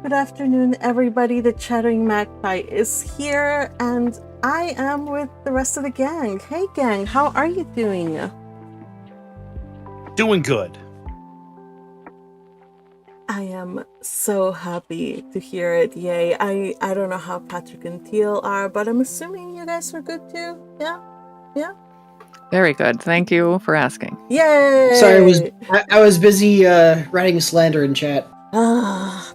Good afternoon, everybody. The Chattering Magpie is here, and I am with the rest of the gang. Hey, gang, how are you doing? Doing good. I am so happy to hear it. Yay. I don't know how Patrick and Teal are, but I'm assuming you guys are good too. Yeah? Yeah? Very good. Thank you for asking. Yay! Sorry, I was busy writing slander in chat.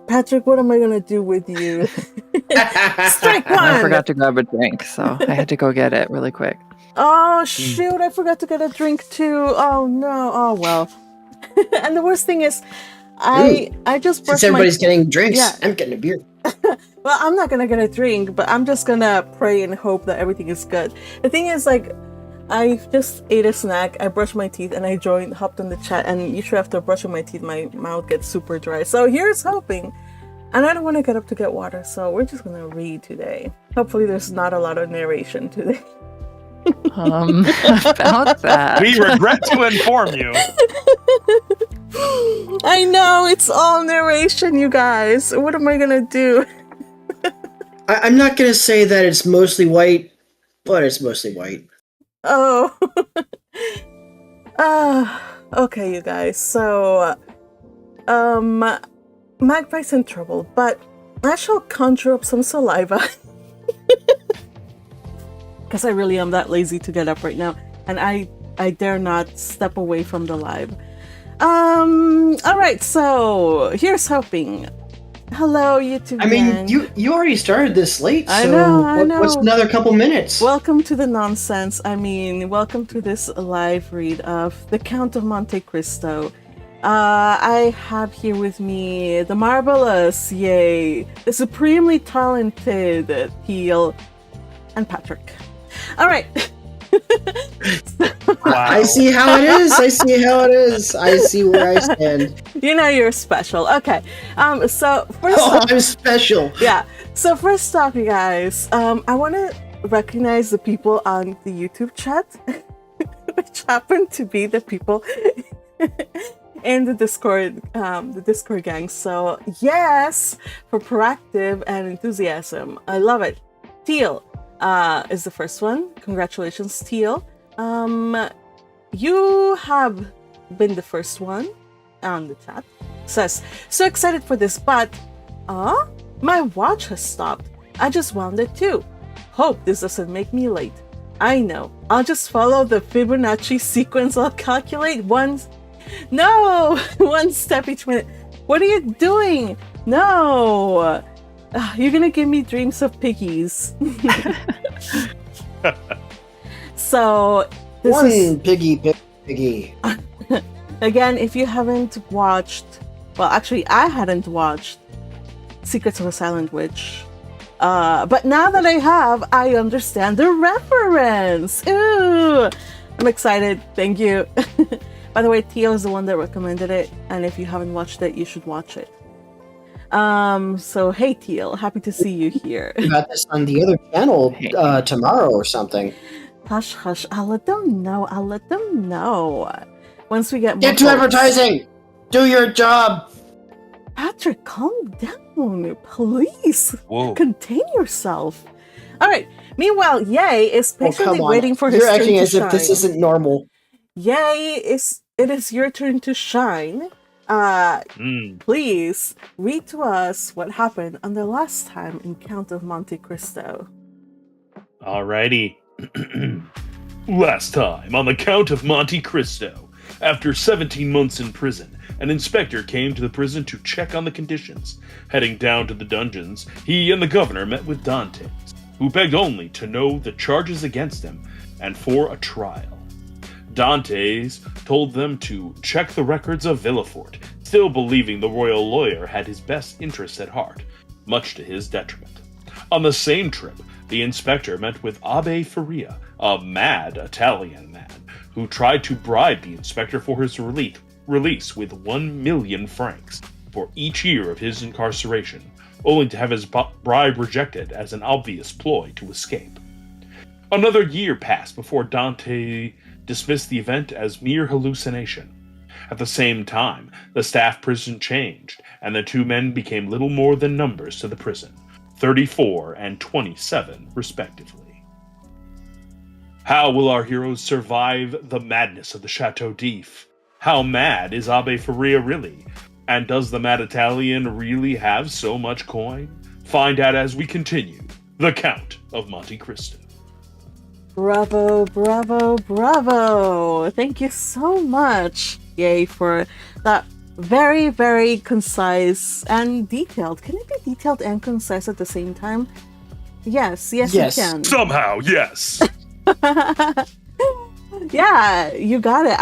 Patrick, what am I gonna do with you? Strike one! I forgot to grab a drink, so I had to go get it really quick. Oh, shoot, I forgot to get a drink too. Oh, no. Oh, well. And the worst thing is, I just brushed Since everybody's my... getting drinks, Yeah. I'm getting a beer. Well, I'm not gonna get a drink, but I'm just gonna pray and hope that everything is good. The thing is, like, I just ate a snack, I brushed my teeth, and I hopped on the chat, and usually after brushing my teeth, my mouth gets super dry. So here's hoping. And I don't want to get up to get water, so we're just gonna read today. Hopefully there's not a lot of narration today. About that. We regret to inform you. I know, it's all narration, you guys. What am I gonna do? I'm not gonna say that it's mostly white, but it's mostly white. Oh. Okay, you guys. So, Magpie's in trouble, but I shall conjure up some saliva. Because I really am that lazy to get up right now, and I dare not step away from the live. Alright, so here's hoping. Hello, YouTube I mean, gang. you already started this late, so I know. what's another couple minutes? Welcome to the nonsense. I mean, welcome to this live read of The Count of Monte Cristo. I have here with me the marvelous, yay, the supremely talented Teal and Patrick. All right. Wow. I see how it is. I see where I stand. You know you're special. Okay. So first I'm special. Yeah. So first off, you guys, I want to recognize the people on the YouTube chat, which happen to be the people in the Discord gang. So yes, for proactive and enthusiasm. I love it. Teal is the first one. Congratulations, Teal. You have been the first one on the chat. Says, so excited for this, but my watch has stopped. I just wound it too. Hope this doesn't make me late. I know. I'll just follow the Fibonacci sequence. I'll calculate one step each minute. What are you doing? No. You're gonna give me dreams of piggies. So this One is... piggy. Again, if you haven't watched, well, actually, I hadn't watched Secrets of a Silent Witch, but now that I have, I understand the reference. Ooh, I'm excited. Thank you. By the way, Teal is the one that recommended it, and if you haven't watched it, you should watch it. So hey, Teal, happy to see you here. We got this on the other channel tomorrow or something. Hush, hush. I'll let them know. Once we get more Get to folks. advertising. Do your job. Patrick, calm down, please. Whoa. Contain yourself. All right. Meanwhile, Yay is patiently come on. waiting for his You're turn acting to as shine. if this isn't normal. Yay, it is your turn to shine. Please read to us what happened on the last time in Count of Monte Cristo. Alrighty. Last time on the Count of Monte Cristo, after 17 months in prison, an inspector came to the prison to check on the conditions. Heading down to the dungeons, he and the governor met with Dantès, who begged only to know the charges against him and for a trial. Dantès told them to check the records of Villefort, still believing the royal lawyer had his best interests at heart, much to his detriment. On the same trip, the inspector met with Abbe Faria, a mad Italian man, who tried to bribe the inspector for his release with 1 million francs for each year of his incarceration, only to have his bribe rejected as an obvious ploy to escape. Another year passed before Dantès dismissed the event as mere hallucination. At the same time, the staff prison changed, and the two men became little more than numbers to the prison, 34 and 27 respectively. How will our heroes survive the madness of the Chateau d'If? How mad is Abbe Faria really? And does the mad Italian really have so much coin? Find out as we continue The Count of Monte Cristo. Bravo, bravo, bravo. Thank you so much, Yay, for that very, very concise and detailed. Can it be detailed and concise at the same time? Yes, Yes. you can. Somehow, yes! Yeah, you got it.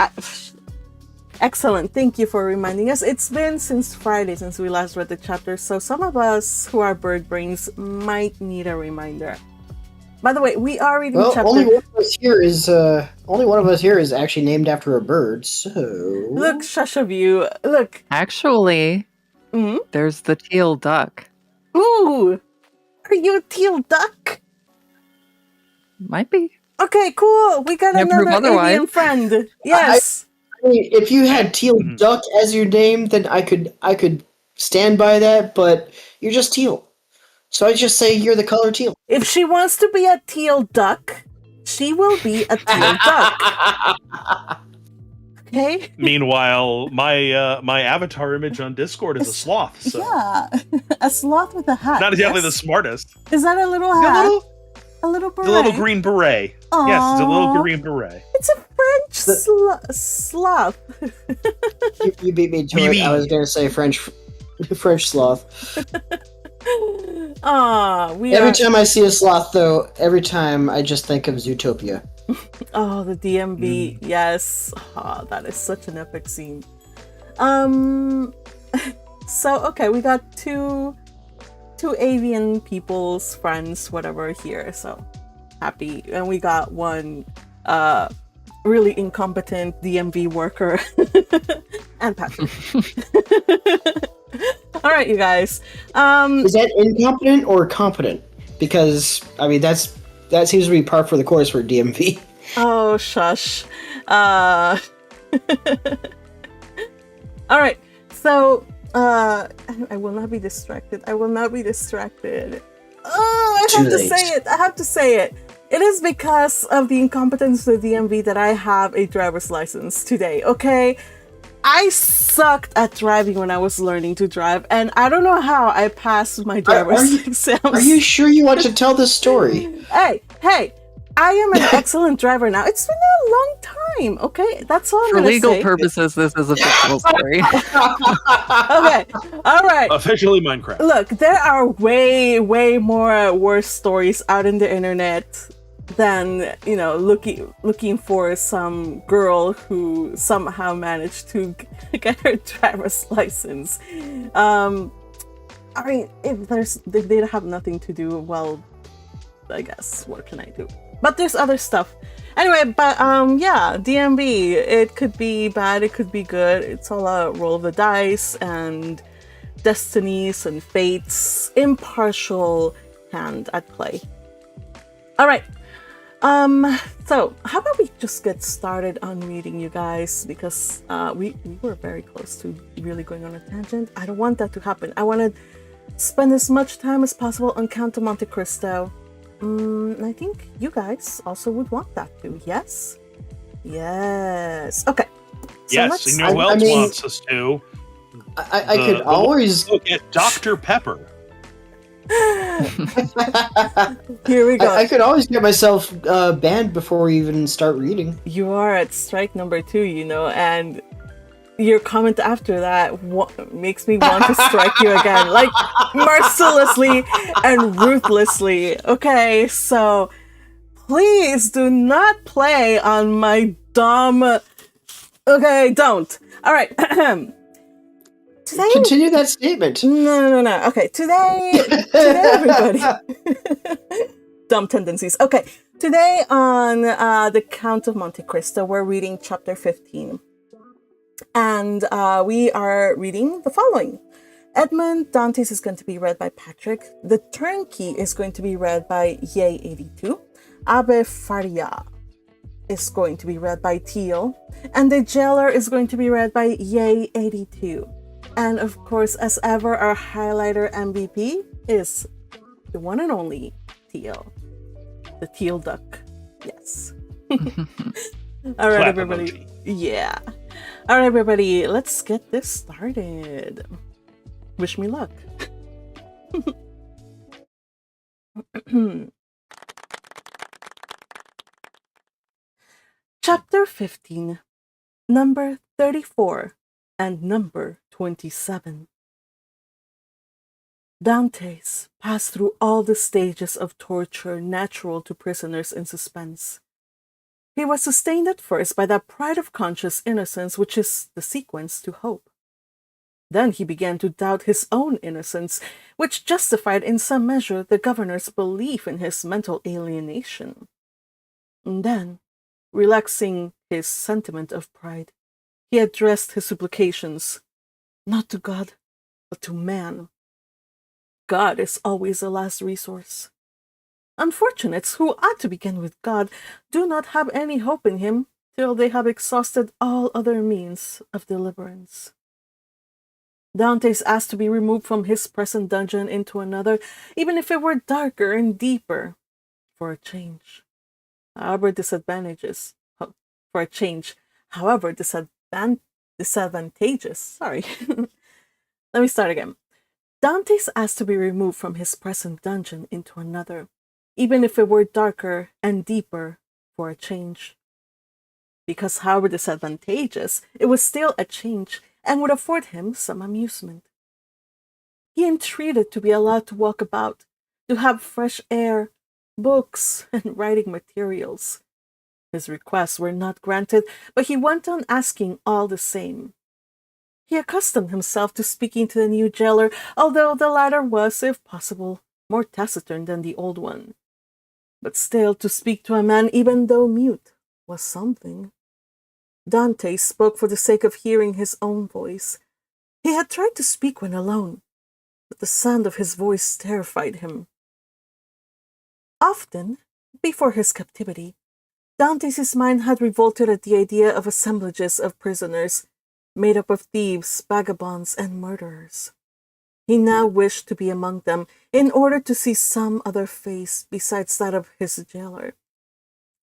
Excellent. Thank you for reminding us. It's been since Friday since we last read the chapter, so some of us who are bird brains might need a reminder. By the way, we are reading Well, chapter... only one of us here is actually named after a bird. So Look, shush of you. Look. Actually, there's the teal duck. Ooh! Are you a teal duck? Might be. Okay, cool. We got Can't prove another otherwise. alien friend. Yes. I mean, if you had teal duck as your name, then I could stand by that. But you're just teal, so I just say you're the color teal. If she wants to be a teal duck, she will be a teal duck. Okay? Meanwhile, my avatar image on Discord is a sloth, so Yeah. A sloth with a hat. not exactly the yes? smartest. Is that a little The hat? little, A little beret? the little green beret. Yes, it's a little Aw. green beret. It's a French sloth. You beat me to Oui, it. I oui. was gonna say French sloth. Every time I see a sloth, though, every time I just think of Zootopia. Oh, the DMV. Yes. Oh, that is such an epic scene. So, okay, we got two avian people's friends, whatever, here. So, happy. And we got one really incompetent DMV worker. And Patrick. All right, you guys. Is that incompetent or competent? Because I mean that seems to be par for the course for DMV. Oh, shush. All right. So, I will not be distracted. I will not be distracted. Oh, I have Too to late. say it. I have to say it. It is because of the incompetence of the DMV that I have a driver's license today, okay? I sucked at driving when I was learning to drive, and I don't know how I passed my driver's exams. Are you sure you want to tell this story? Hey, I am an excellent driver now. It's been a long time, okay? That's all I'm For gonna legal say. purposes, this is a fictional story. Okay, all right. Officially Minecraft. Look, there are way more worse stories out in the internet than, you know, looking for some girl who somehow managed to get her driver's license. I mean, if they have nothing to do, well, I guess what can I do? But there's other stuff. Anyway, but yeah, DMV, it could be bad, it could be good. It's all a roll of the dice and destinies and fates, impartial hand at play. All right. So how about we just get started on reading, you guys, because we were very close to really going on a tangent. I don't want that to happen. I want to spend as much time as possible on Count of Monte Cristo. I think you guys also would want that too. Yes. Okay. So Yes, and you know who I else mean- wants us to? I could always. Look at Dr. Pepper. Here we go. I could always get myself banned before we even start reading. You are at strike number 2, you know, and your comment after that makes me want to strike you again, like mercilessly and ruthlessly. Okay, so please do not play on my dumb. Okay, don't. All right. Today, Continue that statement. no. Okay, today, everybody. Dumb tendencies. Okay, today on the Count of Monte Cristo, we're reading chapter 15. And we are reading the following. Edmond, Dantès is going to be read by Patrick. The Turnkey is going to be read by Yay82. Abbe Faria. is going to be read by Teal, and the Jailer is going to be read by Yay82. And of course, as ever, our highlighter MVP is the one and only Teal. The Teal Duck. Yes. All right, Clap everybody. emoji. Yeah. All right, everybody. Let's get this started. Wish me luck. Chapter 15, number 34 and number 27. Dantès passed through all the stages of torture natural to prisoners in suspense. He was sustained at first by that pride of conscious innocence which is the sequence to hope. Then he began to doubt his own innocence, which justified in some measure the governor's belief in his mental alienation. And then, relaxing his sentiment of pride, he addressed his supplications, not to God, but to man. God is always a last resource. Unfortunates who ought to begin with God do not have any hope in him till they have exhausted all other means of deliverance. Dantès asked to be removed from his present dungeon into another, even if it were darker and deeper, for a change. However disadvantageous, sorry. Let me start again. Dantès asked to be removed from his present dungeon into another, even if it were darker and deeper, for a change. Because however disadvantageous, it was still a change, and would afford him some amusement. He entreated to be allowed to walk about, to have fresh air, books, and writing materials. His requests were not granted, but he went on asking all the same. He accustomed himself to speaking to the new jailer, although the latter was, if possible, more taciturn than the old one. But still, to speak to a man, even though mute, was something. Dantès spoke for the sake of hearing his own voice. He had tried to speak when alone, but the sound of his voice terrified him. Often, before his captivity, Dantès' mind had revolted at the idea of assemblages of prisoners, made up of thieves, vagabonds, and murderers. He now wished to be among them, in order to see some other face besides that of his jailer.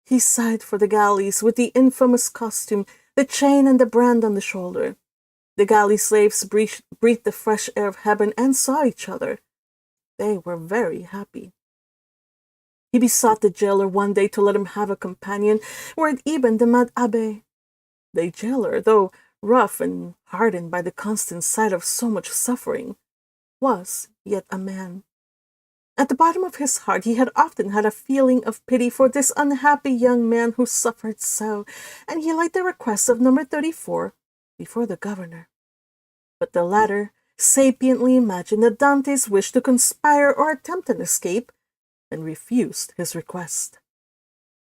He sighed for the galleys with the infamous costume, the chain and the brand on the shoulder. The galley slaves breathed the fresh air of heaven and saw each other. They were very happy. He besought the jailer one day to let him have a companion, or even the mad abbé. The jailer, though rough and hardened by the constant sight of so much suffering, was yet a man. At the bottom of his heart he had often had a feeling of pity for this unhappy young man who suffered so, and he laid the request of number 34 before the governor. But the latter sapiently imagined that Dantès wished to conspire or attempt an escape, and refused his request.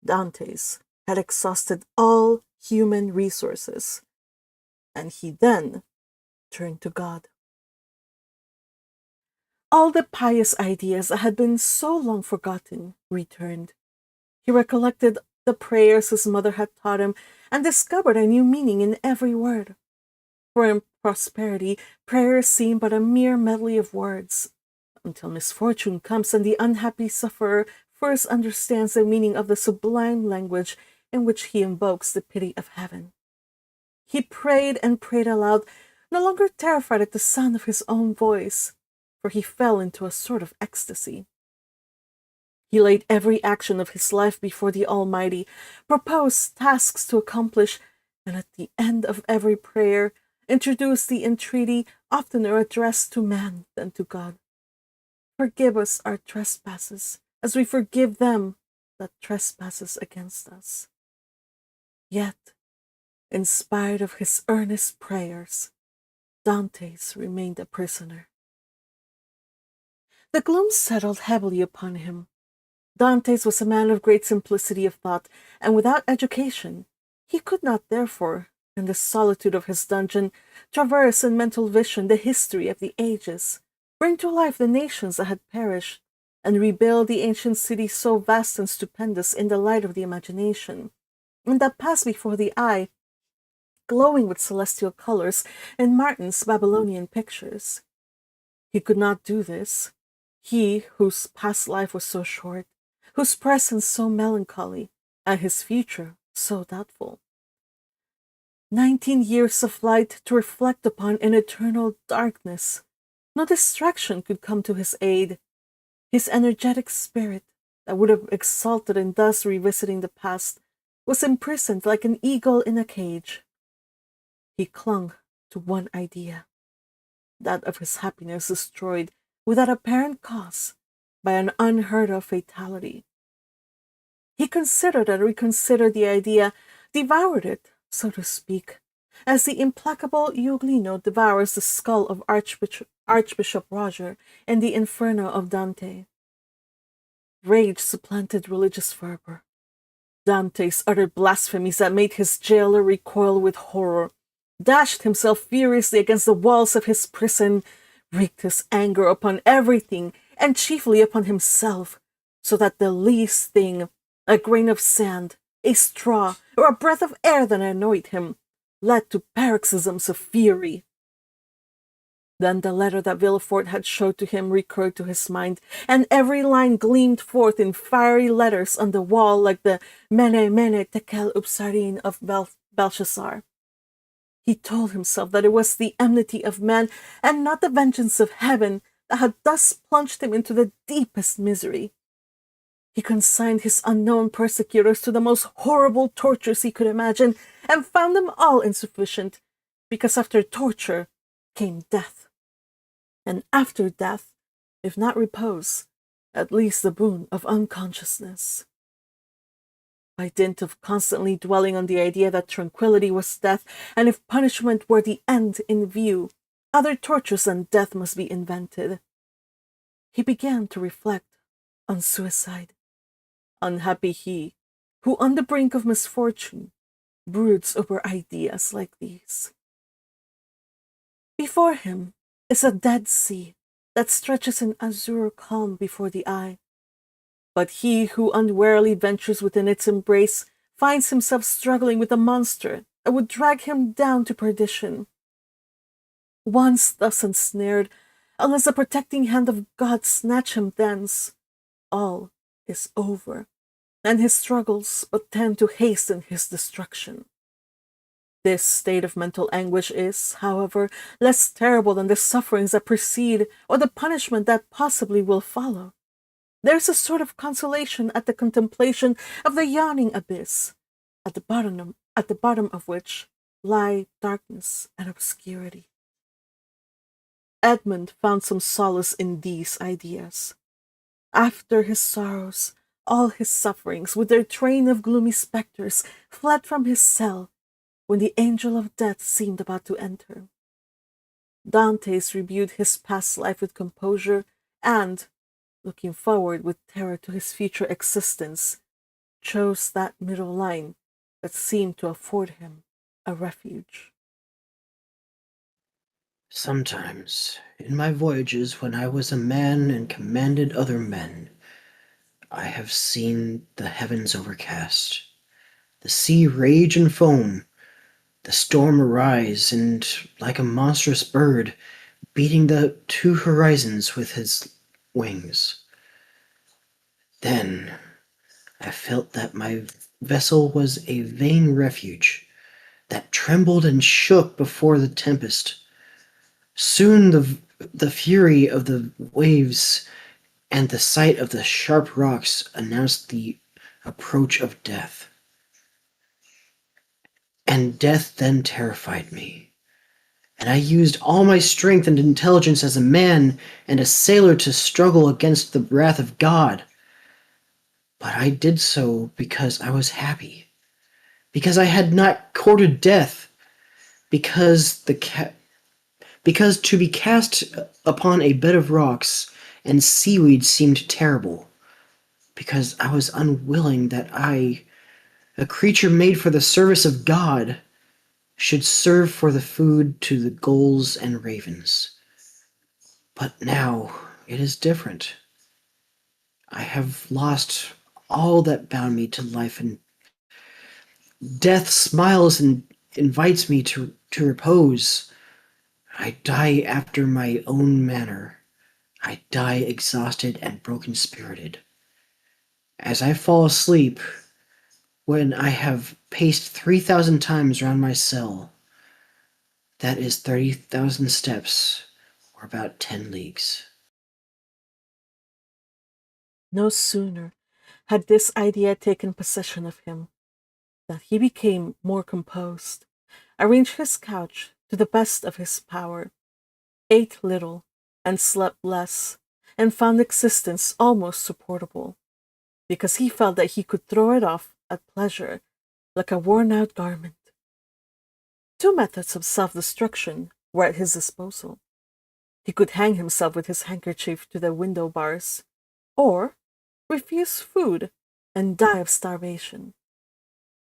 Dantès had exhausted all human resources, and he then turned to God. All the pious ideas that had been so long forgotten returned. He recollected the prayers his mother had taught him, and discovered a new meaning in every word. For in prosperity, prayers seem but a mere medley of words, until misfortune comes and the unhappy sufferer first understands the meaning of the sublime language in which he invokes the pity of heaven. He prayed and prayed aloud, no longer terrified at the sound of his own voice, for he fell into a sort of ecstasy. He laid every action of his life before the Almighty, proposed tasks to accomplish, and at the end of every prayer introduced the entreaty oftener addressed to man than to God. Forgive us our trespasses, as we forgive them that trespasses against us. Yet, in spite of his earnest prayers, Dantès remained a prisoner. The gloom settled heavily upon him. Dantès was a man of great simplicity of thought, and without education. He could not, therefore, in the solitude of his dungeon, traverse in mental vision the history of the ages, bring to life the nations that had perished, and rebuild the ancient city so vast and stupendous in the light of the imagination. and that passed before the eye, glowing with celestial colors in Martin's Babylonian pictures. He could not do this. He whose past life was so short, whose present so melancholy, and his future so doubtful. 19 years of light to reflect upon in eternal darkness. No distraction could come to his aid. His energetic spirit, that would have exulted in thus revisiting the past, was imprisoned like an eagle in a cage. He clung to one idea, that of his happiness destroyed without apparent cause by an unheard-of fatality. He considered and reconsidered the idea, devoured it, so to speak, as the implacable Ugolino devours the skull of Archbishop Roger in the Inferno of Dante. Rage supplanted religious fervor. Dantes uttered blasphemies that made his jailer recoil with horror, dashed himself furiously against the walls of his prison, wreaked his anger upon everything and chiefly upon himself, so that the least thing, a grain of sand, a straw, or a breath of air that annoyed him, led to paroxysms of fury. Then the letter that Villefort had showed to him recurred to his mind, and every line gleamed forth in fiery letters on the wall like the Mene Mene Tekel Upsarin of Belshazzar. He told himself that it was the enmity of man and not the vengeance of heaven that had thus plunged him into the deepest misery. He consigned his unknown persecutors to the most horrible tortures he could imagine, and found them all insufficient, because after torture came death. And after death, if not repose, at least the boon of unconsciousness. By dint of constantly dwelling on the idea that tranquility was death, and if punishment were the end in view, other tortures than death must be invented, he began to reflect on suicide. Unhappy he, who on the brink of misfortune broods over ideas like these. Before him is a dead sea that stretches in azure calm before the eye. But he who unwarily ventures within its embrace finds himself struggling with a monster that would drag him down to perdition. Once thus ensnared, unless the protecting hand of God snatch him thence, all is over, and his struggles but tend to hasten his destruction. This state of mental anguish is, however, less terrible than the sufferings that precede or the punishment that possibly will follow. There is a sort of consolation at the contemplation of the yawning abyss, at the bottom of which lie darkness and obscurity. Edmond found some solace in these ideas. After his sorrows, all his sufferings, with their train of gloomy spectres, fled from his cell when the angel of death seemed about to enter. Dantès reviewed his past life with composure and, looking forward with terror to his future existence, chose that middle line that seemed to afford him a refuge. Sometimes, in my voyages when I was a man and commanded other men, I have seen the heavens overcast, the sea rage and foam, the storm arise, and like a monstrous bird, beating the two horizons with his wings. Then I felt that my vessel was a vain refuge, that trembled and shook before the tempest. Soon the fury of the waves and the sight of the sharp rocks announced the approach of death. And death then terrified me, and I used all my strength and intelligence as a man and a sailor to struggle against the wrath of God. But I did so because I was happy, because I had not courted death, because to be cast upon a bed of rocks and seaweed seemed terrible, because I was unwilling that I, a creature made for the service of God, should serve for the food to the gulls and ravens. But now it is different. I have lost all that bound me to life, and Death smiles and invites me to repose. I die after my own manner. I die exhausted and broken-spirited. As I fall asleep, when I have paced 3,000 times round my cell, that is 30,000 steps, or about 10 leagues. No sooner had this idea taken possession of him than he became more composed, arranged his couch to the best of his power, ate little and slept less, and found existence almost supportable, because he felt that he could throw it off at pleasure like a worn-out garment. Two methods of self-destruction were at his disposal. He could hang himself with his handkerchief to the window bars, or refuse food and die of starvation.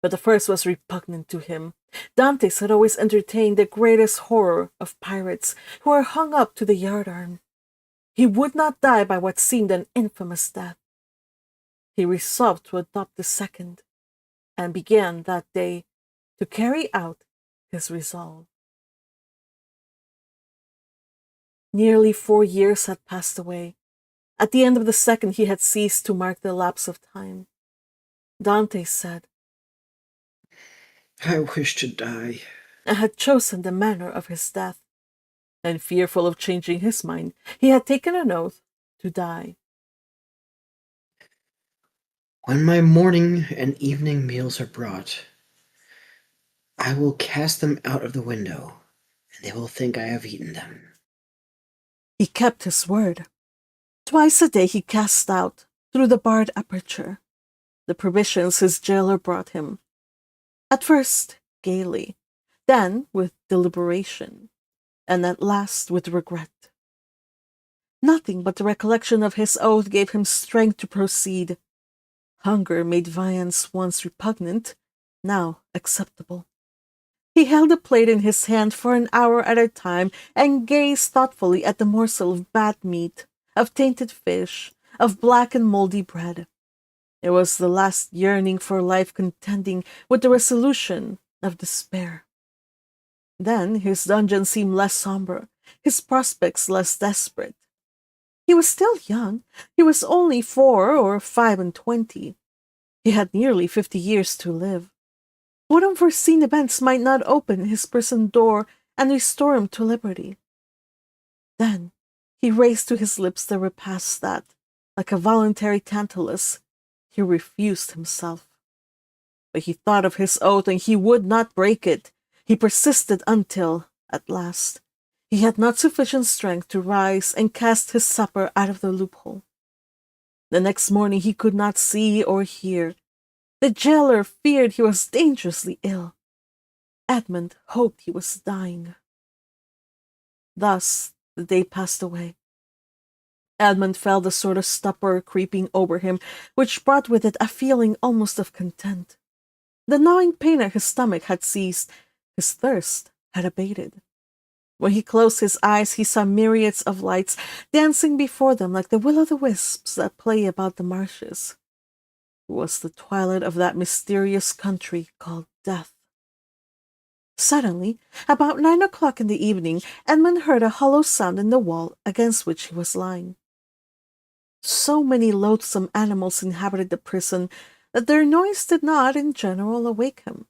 But the first was repugnant to him. Dantès had always entertained the greatest horror of pirates who are hung up to the yardarm. He would not die by what seemed an infamous death. He resolved to adopt the second, and began that day to carry out his resolve. Nearly 4 years had passed away. At the end of the second he had ceased to mark the lapse of time. Dantès said, I wish to die. and had chosen the manner of his death, and fearful of changing his mind, he had taken an oath to die. When my morning and evening meals are brought, I will cast them out of the window, and they will think I have eaten them. He kept his word. Twice a day he cast out, through the barred aperture, the provisions his jailer brought him. At first, gaily, then with deliberation, and at last with regret. Nothing but the recollection of his oath gave him strength to proceed. Hunger made viands once repugnant, now acceptable. He held a plate in his hand for an hour at a time and gazed thoughtfully at the morsel of bad meat, of tainted fish, of black and mouldy bread. It was the last yearning for life contending with the resolution of despair. Then his dungeon seemed less sombre, his prospects less desperate. He was still young. He was only 4 or 25. He had nearly 50 years to live. What unforeseen events might not open his prison door and restore him to liberty? Then he raised to his lips the repast that, like a voluntary Tantalus, he refused himself. But he thought of his oath, and he would not break it. He persisted until, at last, he had not sufficient strength to rise and cast his supper out of the loophole. The next morning he could not see or hear. The jailer feared he was dangerously ill. Edmond hoped he was dying. Thus the day passed away. Edmond felt a sort of stupor creeping over him, which brought with it a feeling almost of content. The gnawing pain at his stomach had ceased. His thirst had abated. When he closed his eyes, he saw myriads of lights dancing before them like the will-o'-the-wisps that play about the marshes. It was the twilight of that mysterious country called death. Suddenly, about 9 o'clock in the evening, Edmond heard a hollow sound in the wall against which he was lying. So many loathsome animals inhabited the prison that their noise did not, in general, awake him.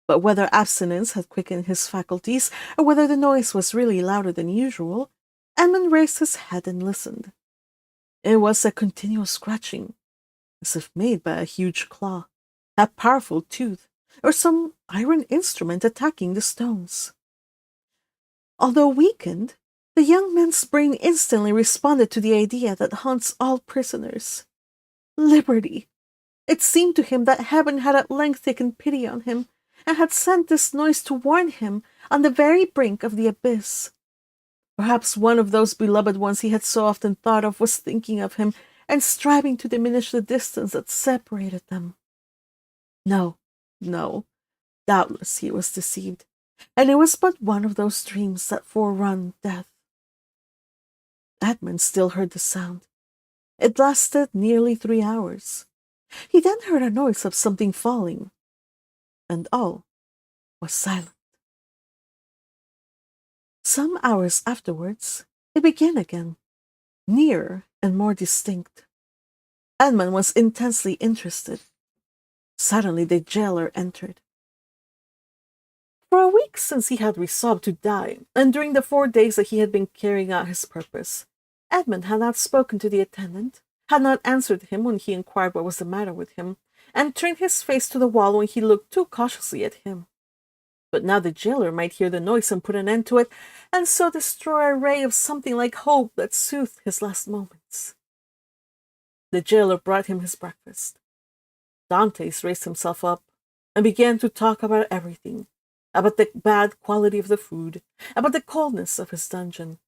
But whether abstinence had quickened his faculties, or whether the noise was really louder than usual, Edmond raised his head and listened. It was a continual scratching, as if made by a huge claw, a powerful tooth, or some iron instrument attacking the stones. Although weakened, the young man's brain instantly responded to the idea that haunts all prisoners. Liberty! It seemed to him that heaven had at length taken pity on him, and had sent this noise to warn him on the very brink of the abyss. Perhaps one of those beloved ones he had so often thought of was thinking of him, and striving to diminish the distance that separated them. No, no, doubtless he was deceived, and it was but one of those dreams that forerun death. Edmond still heard the sound. It lasted nearly 3 hours. He then heard a noise of something falling. and all was silent. Some hours afterwards, it began again, nearer and more distinct. Edmond was intensely interested. Suddenly the jailer entered. For a week since he had resolved to die, and during the 4 days that he had been carrying out his purpose, Edmund had not spoken to the attendant, had not answered him when he inquired what was the matter with him, and turned his face to the wall when he looked too cautiously at him. But now the jailer might hear the noise and put an end to it, and so destroy a ray of something like hope that soothed his last moments. The jailer brought him his breakfast. Dantès raised himself up and began to talk about everything, about the bad quality of the food, about the coldness of his dungeon,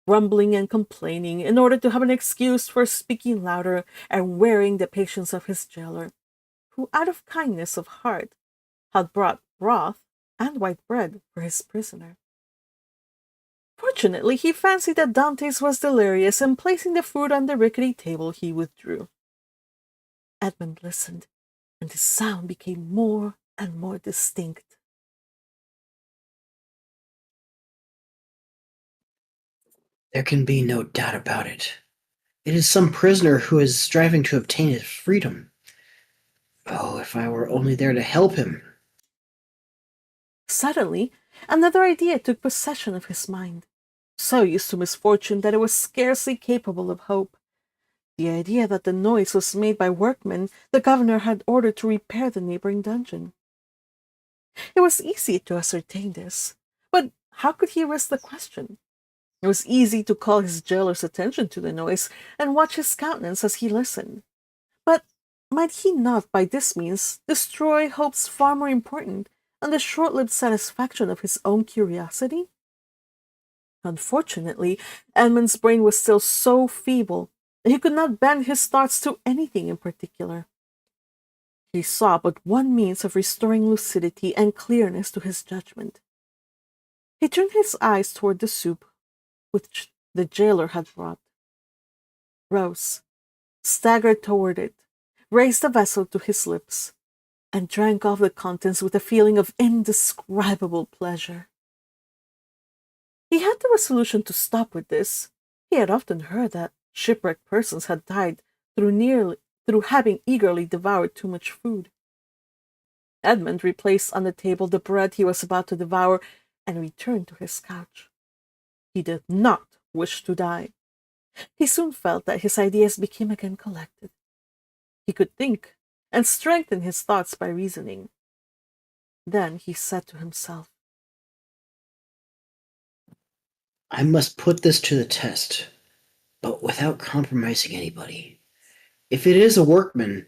grumbling and complaining in order to have an excuse for speaking louder and wearing the patience of his jailer, who out of kindness of heart had brought broth and white bread for his prisoner. Fortunately, he fancied that Dantès was delirious, and placing the food on the rickety table, he withdrew. Edmund listened, and the sound became more and more distinct. There can be no doubt about it. It is some prisoner who is striving to obtain his freedom. Oh, if I were only there to help him. Suddenly, another idea took possession of his mind, so used to misfortune that it was scarcely capable of hope. The idea that the noise was made by workmen the governor had ordered to repair the neighboring dungeon. It was easy to ascertain this, but how could he risk the question? It was easy to call his jailer's attention to the noise and watch his countenance as he listened. But might he not by this means destroy hopes far more important than the short-lived satisfaction of his own curiosity? Unfortunately, Edmund's brain was still so feeble that he could not bend his thoughts to anything in particular. He saw but one means of restoring lucidity and clearness to his judgment. He turned his eyes toward the soup which the jailer had brought, rose, staggered toward it, raised the vessel to his lips, and drank off the contents with a feeling of indescribable pleasure. He had the resolution to stop with this. He had often heard that shipwrecked persons had died through having eagerly devoured too much food. Edmund replaced on the table the bread he was about to devour and returned to his couch. He did not wish to die. He soon felt that his ideas became again collected. He could think and strengthen his thoughts by reasoning. Then he said to himself, I must put this to the test, but without compromising anybody. If it is a workman,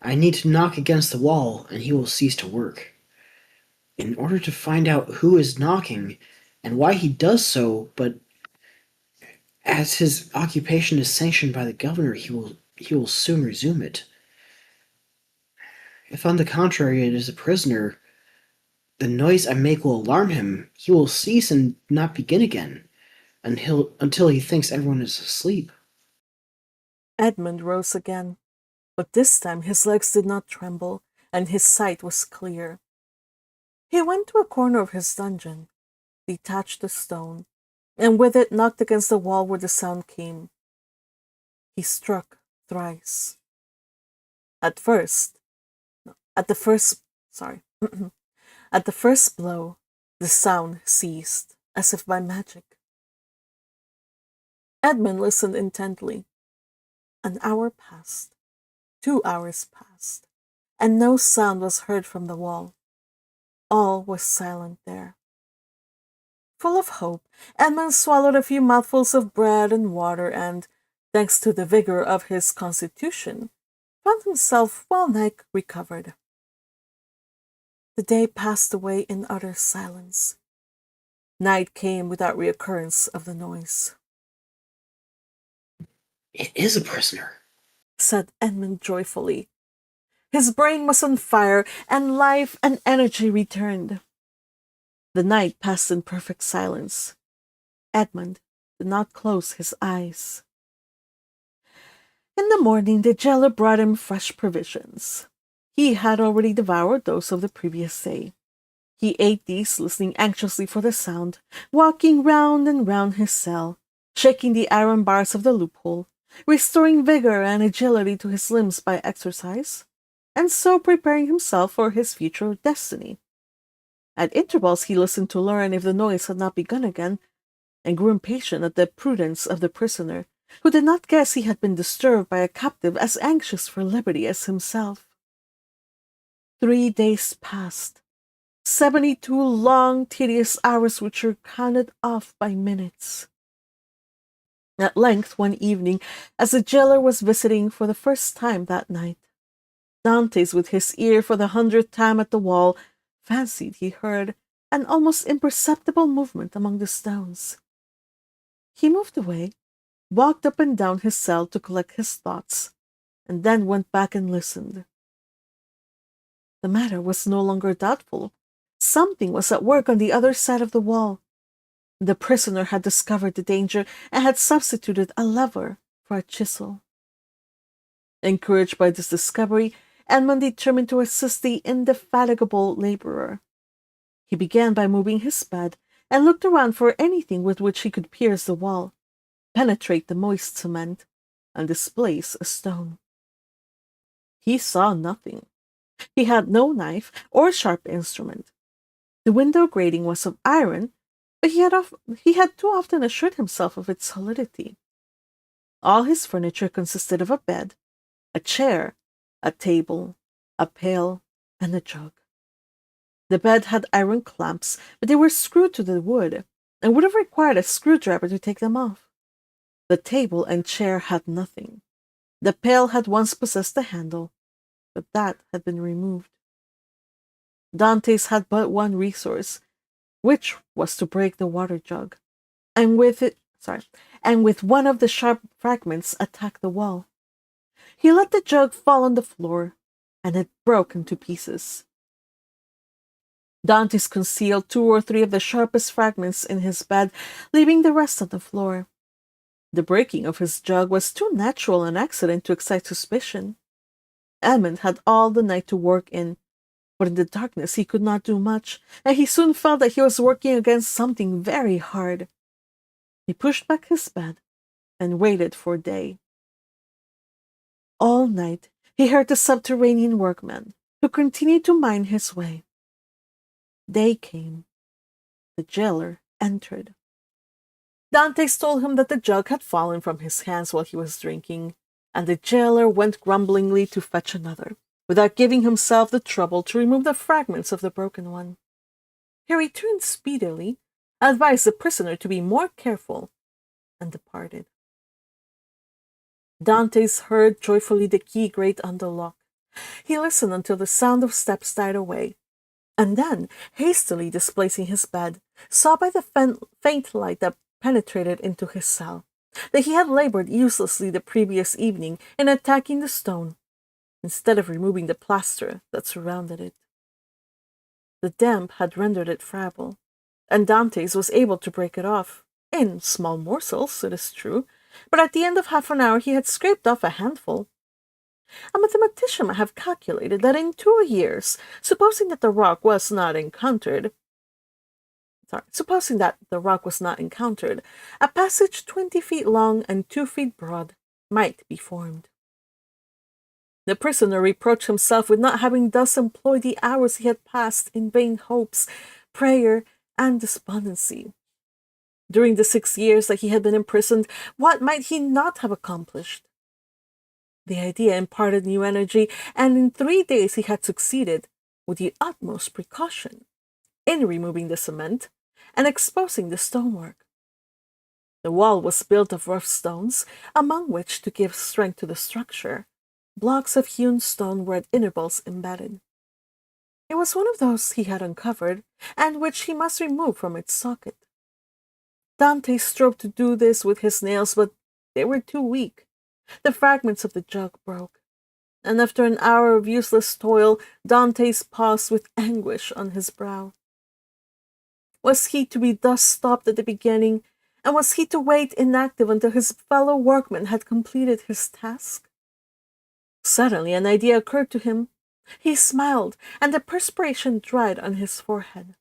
I need to knock against the wall and he will cease to work. In order to find out who is knocking and why he does so, but as his occupation is sanctioned by the governor, he will soon resume it. If on the contrary it is a prisoner, the noise I make will alarm him. He will cease and not begin again until he thinks everyone is asleep. Edmund rose again, but this time his legs did not tremble, and his sight was clear. He went to a corner of his dungeon, detached a stone, and with it knocked against the wall where the sound came. He struck thrice. At the first blow, the sound ceased, as if by magic. Edmund listened intently. An hour passed, 2 hours passed, and no sound was heard from the wall. All was silent there. Full of hope, Edmund swallowed a few mouthfuls of bread and water and, thanks to the vigor of his constitution, found himself well-nigh recovered. The day passed away in utter silence. Night came without reoccurrence of the noise. It is a prisoner, said Edmund joyfully. His brain was on fire, and life and energy returned. The night passed in perfect silence. Edmund did not close his eyes. In the morning, the jailer brought him fresh provisions. He had already devoured those of the previous day. He ate these, listening anxiously for the sound, walking round and round his cell, shaking the iron bars of the loophole, restoring vigor and agility to his limbs by exercise, and so preparing himself for his future destiny. At intervals he listened to learn if the noise had not begun again, and grew impatient at the prudence of the prisoner, who did not guess he had been disturbed by a captive as anxious for liberty as himself. 3 days passed, 72 long, tedious hours which were counted off by minutes. At length, one evening, as the jailer was visiting for the first time that night, Dantès, with his ear for the 100th time at the wall, fancied he heard an almost imperceptible movement among the stones. He moved away, walked up and down his cell to collect his thoughts, and then went back and listened. The matter was no longer doubtful. Something was at work on the other side of the wall. The prisoner had discovered the danger and had substituted a lever for a chisel. Encouraged by this discovery, Edmond determined to assist the indefatigable laborer. He began by moving his bed and looked around for anything with which he could pierce the wall, penetrate the moist cement, and displace a stone. He saw nothing. He had no knife or sharp instrument. The window grating was of iron, but he had too often assured himself of its solidity. All his furniture consisted of a bed, a chair, a table, a pail, and a jug. The bed had iron clamps, but they were screwed to the wood, and would have required a screwdriver to take them off. The table and chair had nothing. The pail had once possessed a handle, but that had been removed. Dantès had but one resource, which was to break the water jug, and with one of the sharp fragments attack the wall. He let the jug fall on the floor, and it broke into pieces. Dantès concealed 2 or 3 of the sharpest fragments in his bed, leaving the rest on the floor. The breaking of his jug was too natural an accident to excite suspicion. Edmond had all the night to work in, but in the darkness he could not do much, and he soon felt that he was working against something very hard. He pushed back his bed and waited for day. All night he heard the subterranean workman, who continued to mine his way. Day came. The jailer entered. Dantès told him that the jug had fallen from his hands while he was drinking, and the jailer went grumblingly to fetch another, without giving himself the trouble to remove the fragments of the broken one. He returned speedily, advised the prisoner to be more careful, and departed. Dantès heard joyfully the key grate on the lock. He listened until the sound of steps died away, and then, hastily displacing his bed, saw by the faint light that penetrated into his cell that he had labored uselessly the previous evening in attacking the stone, instead of removing the plaster that surrounded it. The damp had rendered it friable, and Dantès was able to break it off, in small morsels, it is true, but at the end of half an hour he had scraped off a handful. A mathematician might have calculated that in 2 years, supposing that the rock was not encountered, a passage 20 feet long and 2 feet broad might be formed. The prisoner reproached himself with not having thus employed the hours he had passed in vain hopes, prayer, and despondency. During the 6 years that he had been imprisoned, what might he not have accomplished? The idea imparted new energy, and in 3 days he had succeeded, with the utmost precaution, in removing the cement and exposing the stonework. The wall was built of rough stones, among which, to give strength to the structure, blocks of hewn stone were at intervals embedded. It was one of those he had uncovered, and which he must remove from its socket. Dantès strove to do this with his nails, but they were too weak. The fragments of the jug broke, and after an hour of useless toil, Dantès paused with anguish on his brow. Was he to be thus stopped at the beginning, and was he to wait inactive until his fellow workman had completed his task? Suddenly an idea occurred to him, He smiled, and the perspiration dried on his forehead.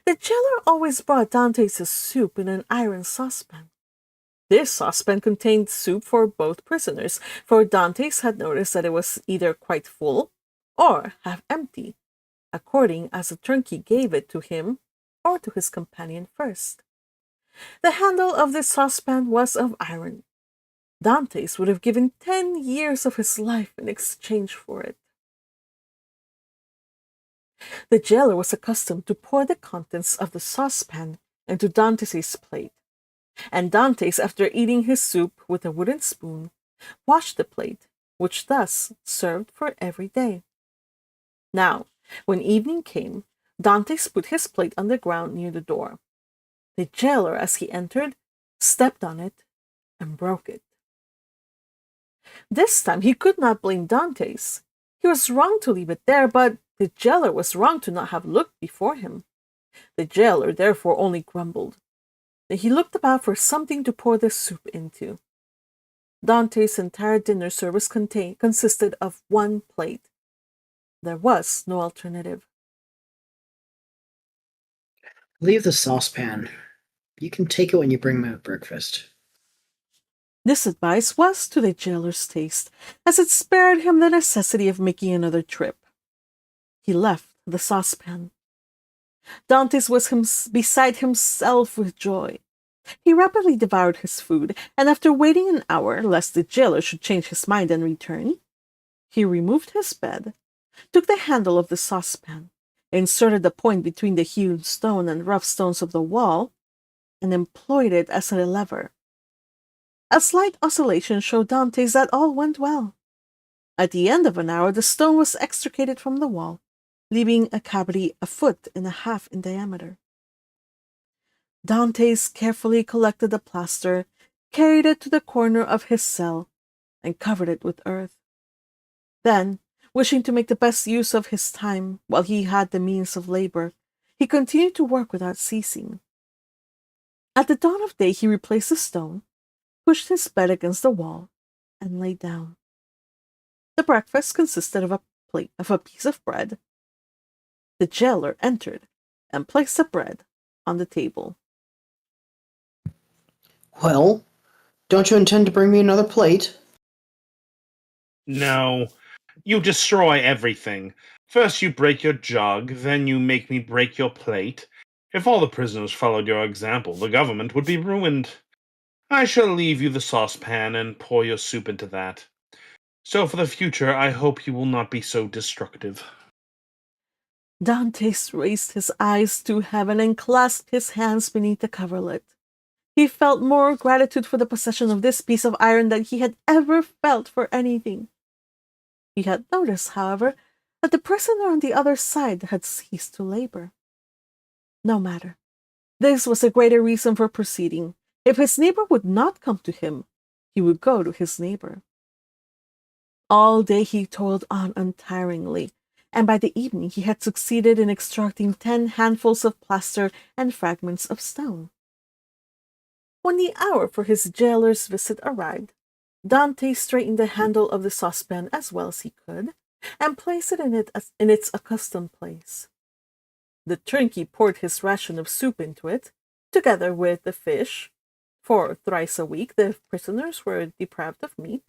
The jailer always brought Dantès' soup in an iron saucepan. This saucepan contained soup for both prisoners, for Dantès had noticed that it was either quite full or half empty, according as the turnkey gave it to him or to his companion first. The handle of this saucepan was of iron. Dantès would have given 10 years of his life in exchange for it. The jailer was accustomed to pour the contents of the saucepan into Dantès' plate, and Dantès, after eating his soup with a wooden spoon, washed the plate, which thus served for every day. Now, when evening came, Dantès put his plate on the ground near the door. The jailer, as he entered, stepped on it and broke it. This time he could not blame Dantès. He was wrong to leave it there, but the jailer was wrong to not have looked before him. The jailer therefore only grumbled. Then he looked about for something to pour the soup into. Dantès' entire dinner service consisted of one plate. There was no alternative. Leave the saucepan. You can take it when you bring my breakfast. This advice was to the jailer's taste, as it spared him the necessity of making another trip. He left the saucepan. Dantès was beside himself with joy. He rapidly devoured his food, and after waiting an hour lest the jailer should change his mind and return, he removed his bed, took the handle of the saucepan, inserted the point between the hewn stone and rough stones of the wall, and employed it as a lever. A slight oscillation showed Dantès that all went well. At the end of an hour, the stone was extricated from the wall, leaving a cavity 1.5 feet in diameter. Dantès carefully collected the plaster, carried it to the corner of his cell, and covered it with earth. Then, wishing to make the best use of his time while he had the means of labor, he continued to work without ceasing. At the dawn of day he replaced the stone, pushed his bed against the wall, and lay down. The breakfast consisted of a piece of bread. The jailer entered and placed the bread on the table. Well, don't you intend to bring me another plate? No, you destroy everything. First you break your jug, then you make me break your plate. If all the prisoners followed your example, the government would be ruined. I shall leave you the saucepan and pour your soup into that. So for the future, I hope you will not be so destructive. Dantès raised his eyes to heaven and clasped his hands beneath the coverlet. He felt more gratitude for the possession of this piece of iron than he had ever felt for anything. He had noticed, however, that the prisoner on the other side had ceased to labor. No matter. This was a greater reason for proceeding. If his neighbor would not come to him, he would go to his neighbor. All day he toiled on untiringly, and by the evening he had succeeded in extracting 10 handfuls of plaster and fragments of stone. When the hour for his jailer's visit arrived, Dantès straightened the handle of the saucepan as well as he could, and placed it in its accustomed place. The turnkey poured his ration of soup into it, together with the fish, for thrice a week the prisoners were deprived of meat.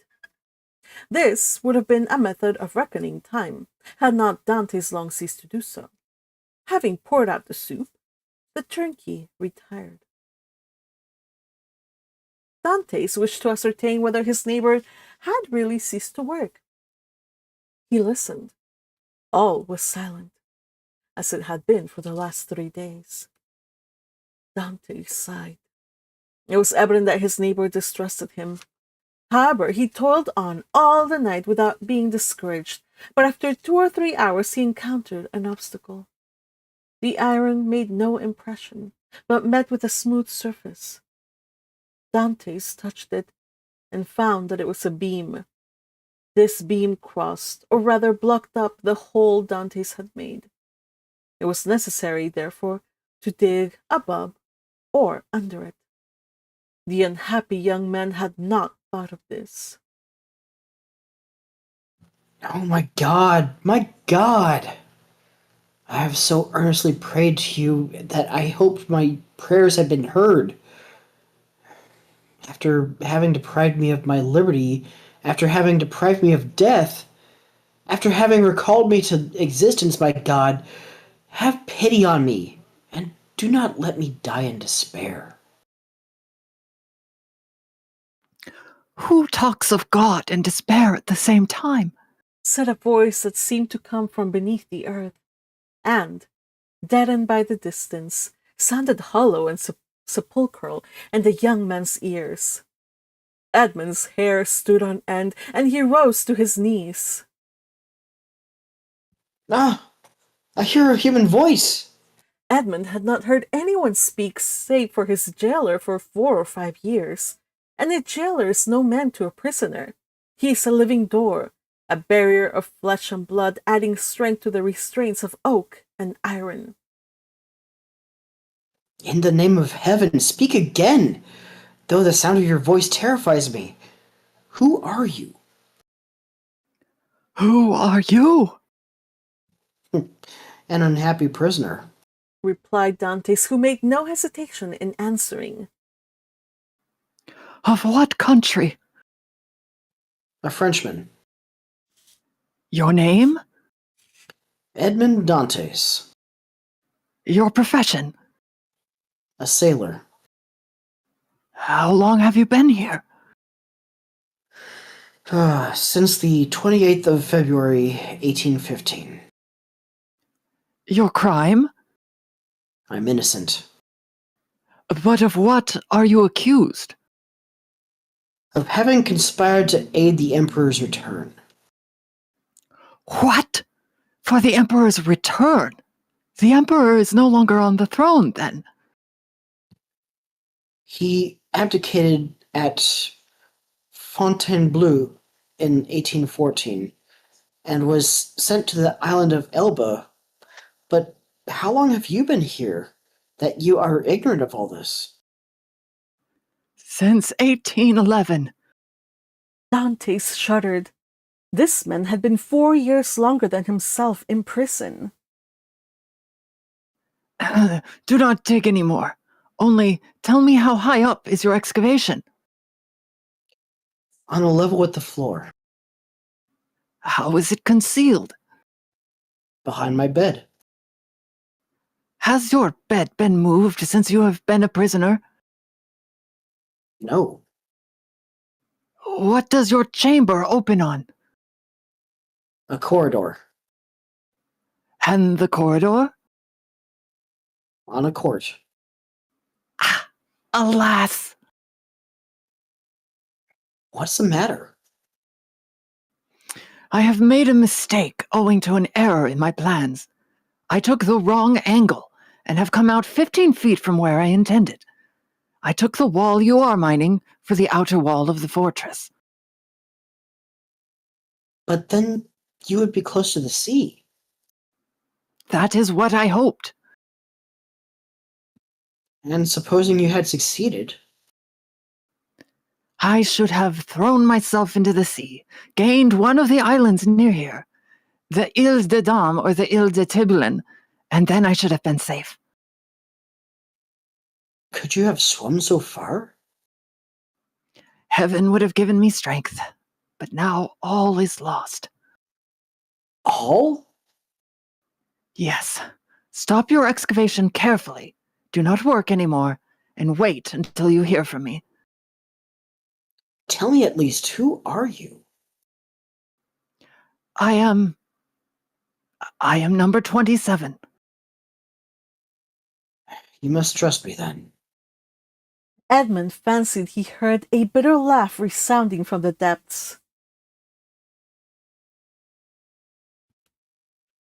This would have been a method of reckoning time, had not Dantès long ceased to do so. Having poured out the soup, the turnkey retired. Dantès wished to ascertain whether his neighbor had really ceased to work. He listened. All was silent, as it had been for the last 3 days. Dantès sighed. It was evident that his neighbor distrusted him. However, he toiled on all the night without being discouraged, but after 2 or 3 hours he encountered an obstacle. The iron made no impression, but met with a smooth surface. Dantès touched it and found that it was a beam. This beam crossed, or rather blocked up, the hole Dantès had made. It was necessary, therefore, to dig above or under it. The unhappy young man had not thought of this. Oh my God, my God! I have so earnestly prayed to you that I hoped my prayers had been heard. After having deprived me of my liberty, after having deprived me of death, after having recalled me to existence, my God, have pity on me, and do not let me die in despair. Who talks of God and despair at the same time? Said a voice that seemed to come from beneath the earth, and, deadened by the distance, sounded hollow and sepulchral in the young man's ears. Edmund's hair stood on end, and he rose to his knees. Ah, I hear a human voice. Edmund had not heard anyone speak save for his jailer for 4 or 5 years, and a jailer is no man to a prisoner. He is a living door, a barrier of flesh and blood, adding strength to the restraints of oak and iron. In the name of heaven, speak again, though the sound of your voice terrifies me. Who are you? Who are you? An unhappy prisoner. Replied Dantès, who made no hesitation in answering. Of what country? A Frenchman. Your name? Edmond Dantès. Your profession? A sailor. How long have you been here? Since the 28th of February, 1815. Your crime? I'm innocent. But of what are you accused? Of having conspired to aid the Emperor's return. What? For the Emperor's return? The Emperor is no longer on the throne, then. He abdicated at Fontainebleau in 1814 and was sent to the island of Elba. But how long have you been here that you are ignorant of all this? Since 1811. Dantès shuddered. This man had been 4 years longer than himself in prison. Do not dig any more. Only tell me, how high up is your excavation? On a level with the floor, How is it concealed? behind my bed. Has your bed been moved since you have been a prisoner? No, What does your chamber open on? a corridor, And the corridor? on a court. Ah, alas! What's the matter? I have made a mistake owing to an error in my plans. I took the wrong angle and have come out 15 feet from where I intended. I took the wall you are mining for the outer wall of the fortress. But then you would be close to the sea. That is what I hoped. And supposing you had succeeded, I should have thrown myself into the sea, gained one of the islands near here, the Ile de Dame or the Ile de Tiburon, and then I should have been safe. could you have swum so far? Heaven would have given me strength, but now all is lost. All? Yes, stop your excavation carefully. Do not work anymore, and wait until you hear from me. Tell me at least, who are you? I am number 27. You must trust me then. Edmund fancied he heard a bitter laugh resounding from the depths.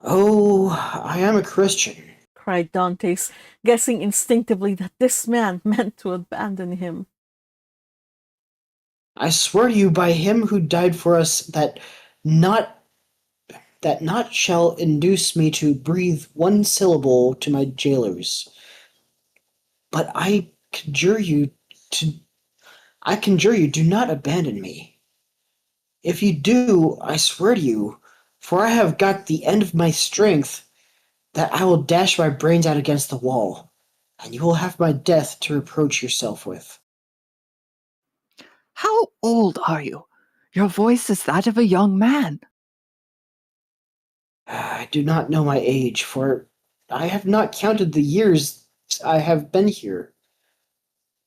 Oh, I am a Christian. Cried Dantès, guessing instinctively that this man meant to abandon him. I swear to you by him who died for us that not shall induce me to breathe one syllable to my jailers. But I conjure you, do not abandon me. If you do, I swear to you, For I have got the end of my strength, that I will dash my brains out against the wall, and you will have my death to reproach yourself with. How old are you? Your voice is that of a young man. I do not know my age, for I have not counted the years I have been here.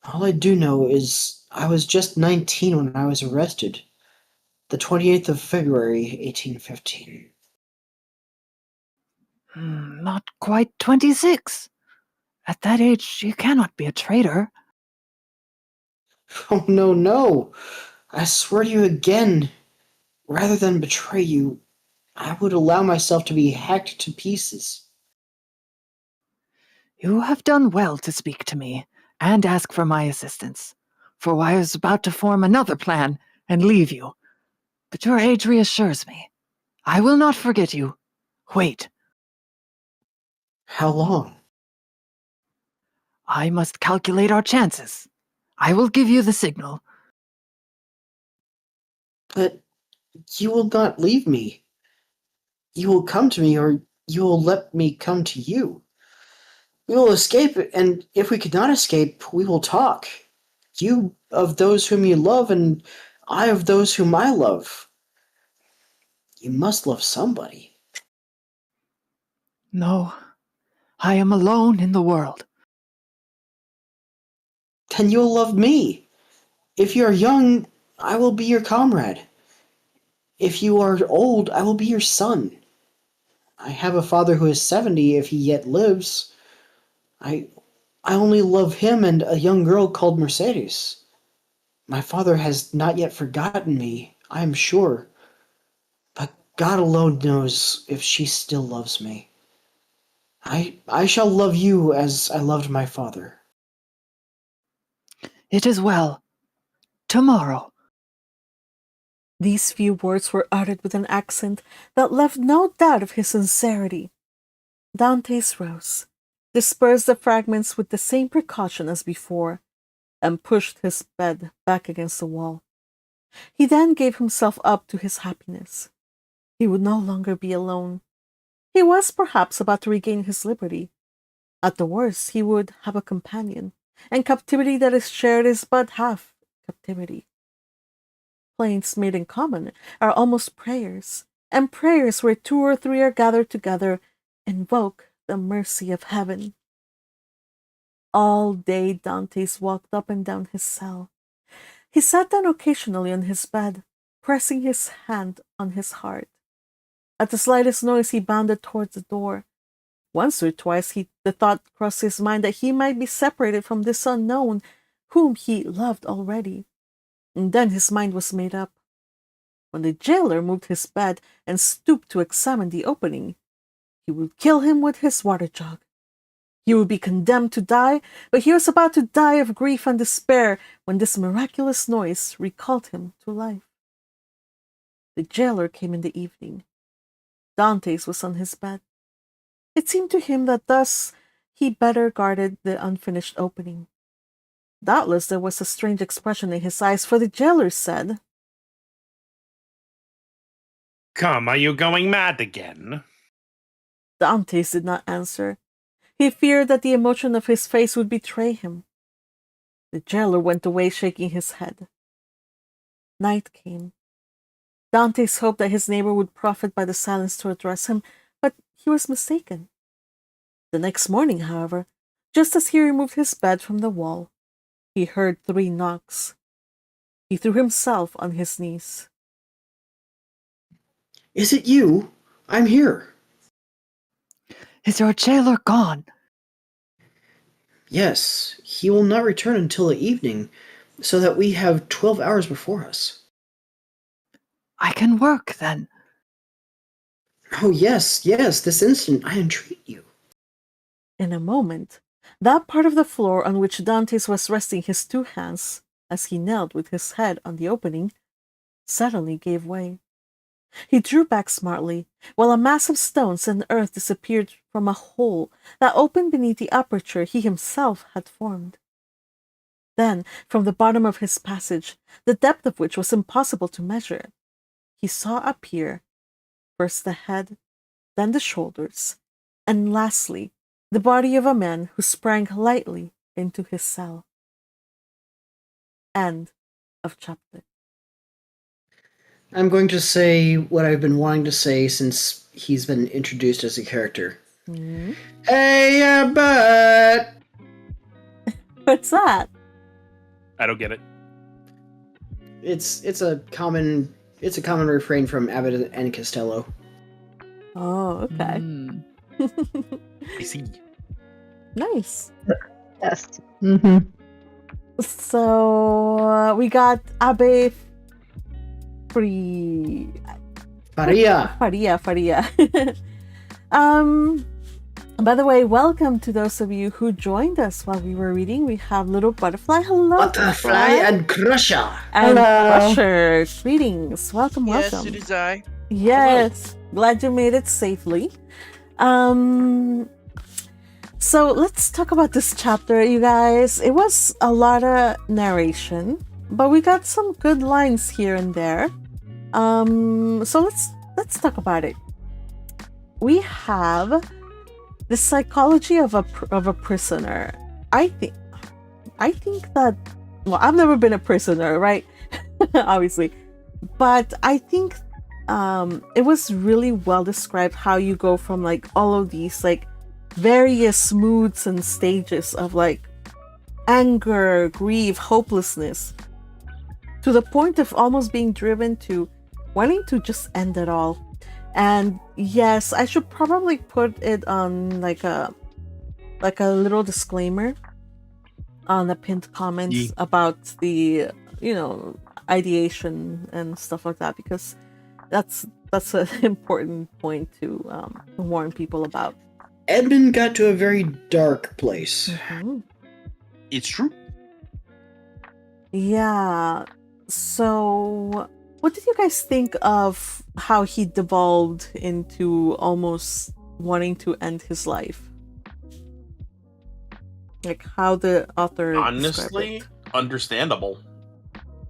All I do know is I was just 19 when I was arrested, the 28th of February, 1815. Not quite 26. At that age, you cannot be a traitor. Oh, no, no! I swear to you again, rather than betray you, I would allow myself to be hacked to pieces. You have done well to speak to me and ask for my assistance, for I was about to form another plan and leave you. But your age reassures me. I will not forget you. Wait, How long? I must calculate our chances. I will give you the signal. But you will not leave me. You will come to me, or you will let me come to you. We will escape, and if we cannot escape, we will talk. You of those whom you love, and I of those whom I love. You must love somebody. No, I am alone in the world. Then you will love me. If you are young, I will be your comrade. If you are old, I will be your son. I have a father who is 70 if he yet lives. I I only love him and a young girl called Mercedes. My father has not yet forgotten me, I am sure, but God alone knows if she still loves me. I shall love you as I loved my father. It is well. Tomorrow. These few words were uttered with an accent that left no doubt of his sincerity. Dantès rose, dispersed the fragments with the same precaution as before, and pushed his bed back against the wall. He then gave himself up to his happiness. He would no longer be alone. He was perhaps about to regain his liberty. At the worst, he would have a companion, and captivity that is shared is but half captivity. Plains made in common are almost prayers, and prayers where two or three are gathered together invoke the mercy of heaven. All day Dantès walked up and down his cell. He sat down occasionally on his bed, pressing his hand on his heart. At the slightest noise he bounded towards the door. Once or twice the thought crossed his mind that he might be separated from this unknown, whom he loved already. And then his mind was made up. When the jailer moved his bed and stooped to examine the opening, he would kill him with his water jug. He would be condemned to die, but he was about to die of grief and despair when this miraculous noise recalled him to life. The jailer came in the evening. Dantès was on his bed. It seemed to him that thus he better guarded the unfinished opening. Doubtless there was a strange expression in his eyes, for the jailer said, Come, are you going mad again? Dantès did not answer. He feared that the emotion of his face would betray him. The jailer went away shaking his head. Night came. Dantès hoped that his neighbor would profit by the silence to address him, but he was mistaken. The next morning, however, just as he removed his bed from the wall, he heard 3 knocks. He threw himself on his knees. Is it you? I'm here. Is your jailer gone? Yes, he will not return until the evening, so that we have 12 hours before us. I can work then. Oh, yes, yes, this instant, I entreat you. In a moment, that part of the floor on which Dantès was resting his 2 hands, as he knelt with his head on the opening, suddenly gave way. He drew back smartly, while a mass of stones and earth disappeared from a hole that opened beneath the aperture he himself had formed. Then, from the bottom of his passage, the depth of which was impossible to measure, he saw appear First the head, then the shoulders, and lastly, the body of a man who sprang lightly into his cell. End of chapter. I'm going to say what I've been wanting to say since he's been introduced as a character. Hmm. Hey, but What's that? I don't get it. it's a common refrain from Abbott and Costello. Oh, okay. Mm. I see. Nice. Yes. Mm-hmm. So we got Abe Faria. By the way, welcome to those of you who joined us while we were reading. We have Little Butterfly. Hello, Butterfly and Crusher. And Hello. Crusher. Greetings. Welcome, Yes, welcome. it is I. Yes. Glad you made it safely. So let's talk about this chapter, you guys. It was a lot of narration, but we got some good lines here and there. So let's talk about it. We have the psychology of a prisoner. I think that, well, I've never been a prisoner, right? Obviously, but I think it was really well described how you go from like all of these like various moods and stages of like anger, grief, hopelessness, to the point of almost being driven to wanting to just end it all. And yes, I should probably put it on like a little disclaimer on the pinned comments about the, you know, ideation and stuff like that, because that's an important point to warn people about. Edmond got to a very dark place. Mhm. It's true. Yeah. So, what did you guys think of how he devolved into almost wanting to end his life? Like how the author Honestly, understandable.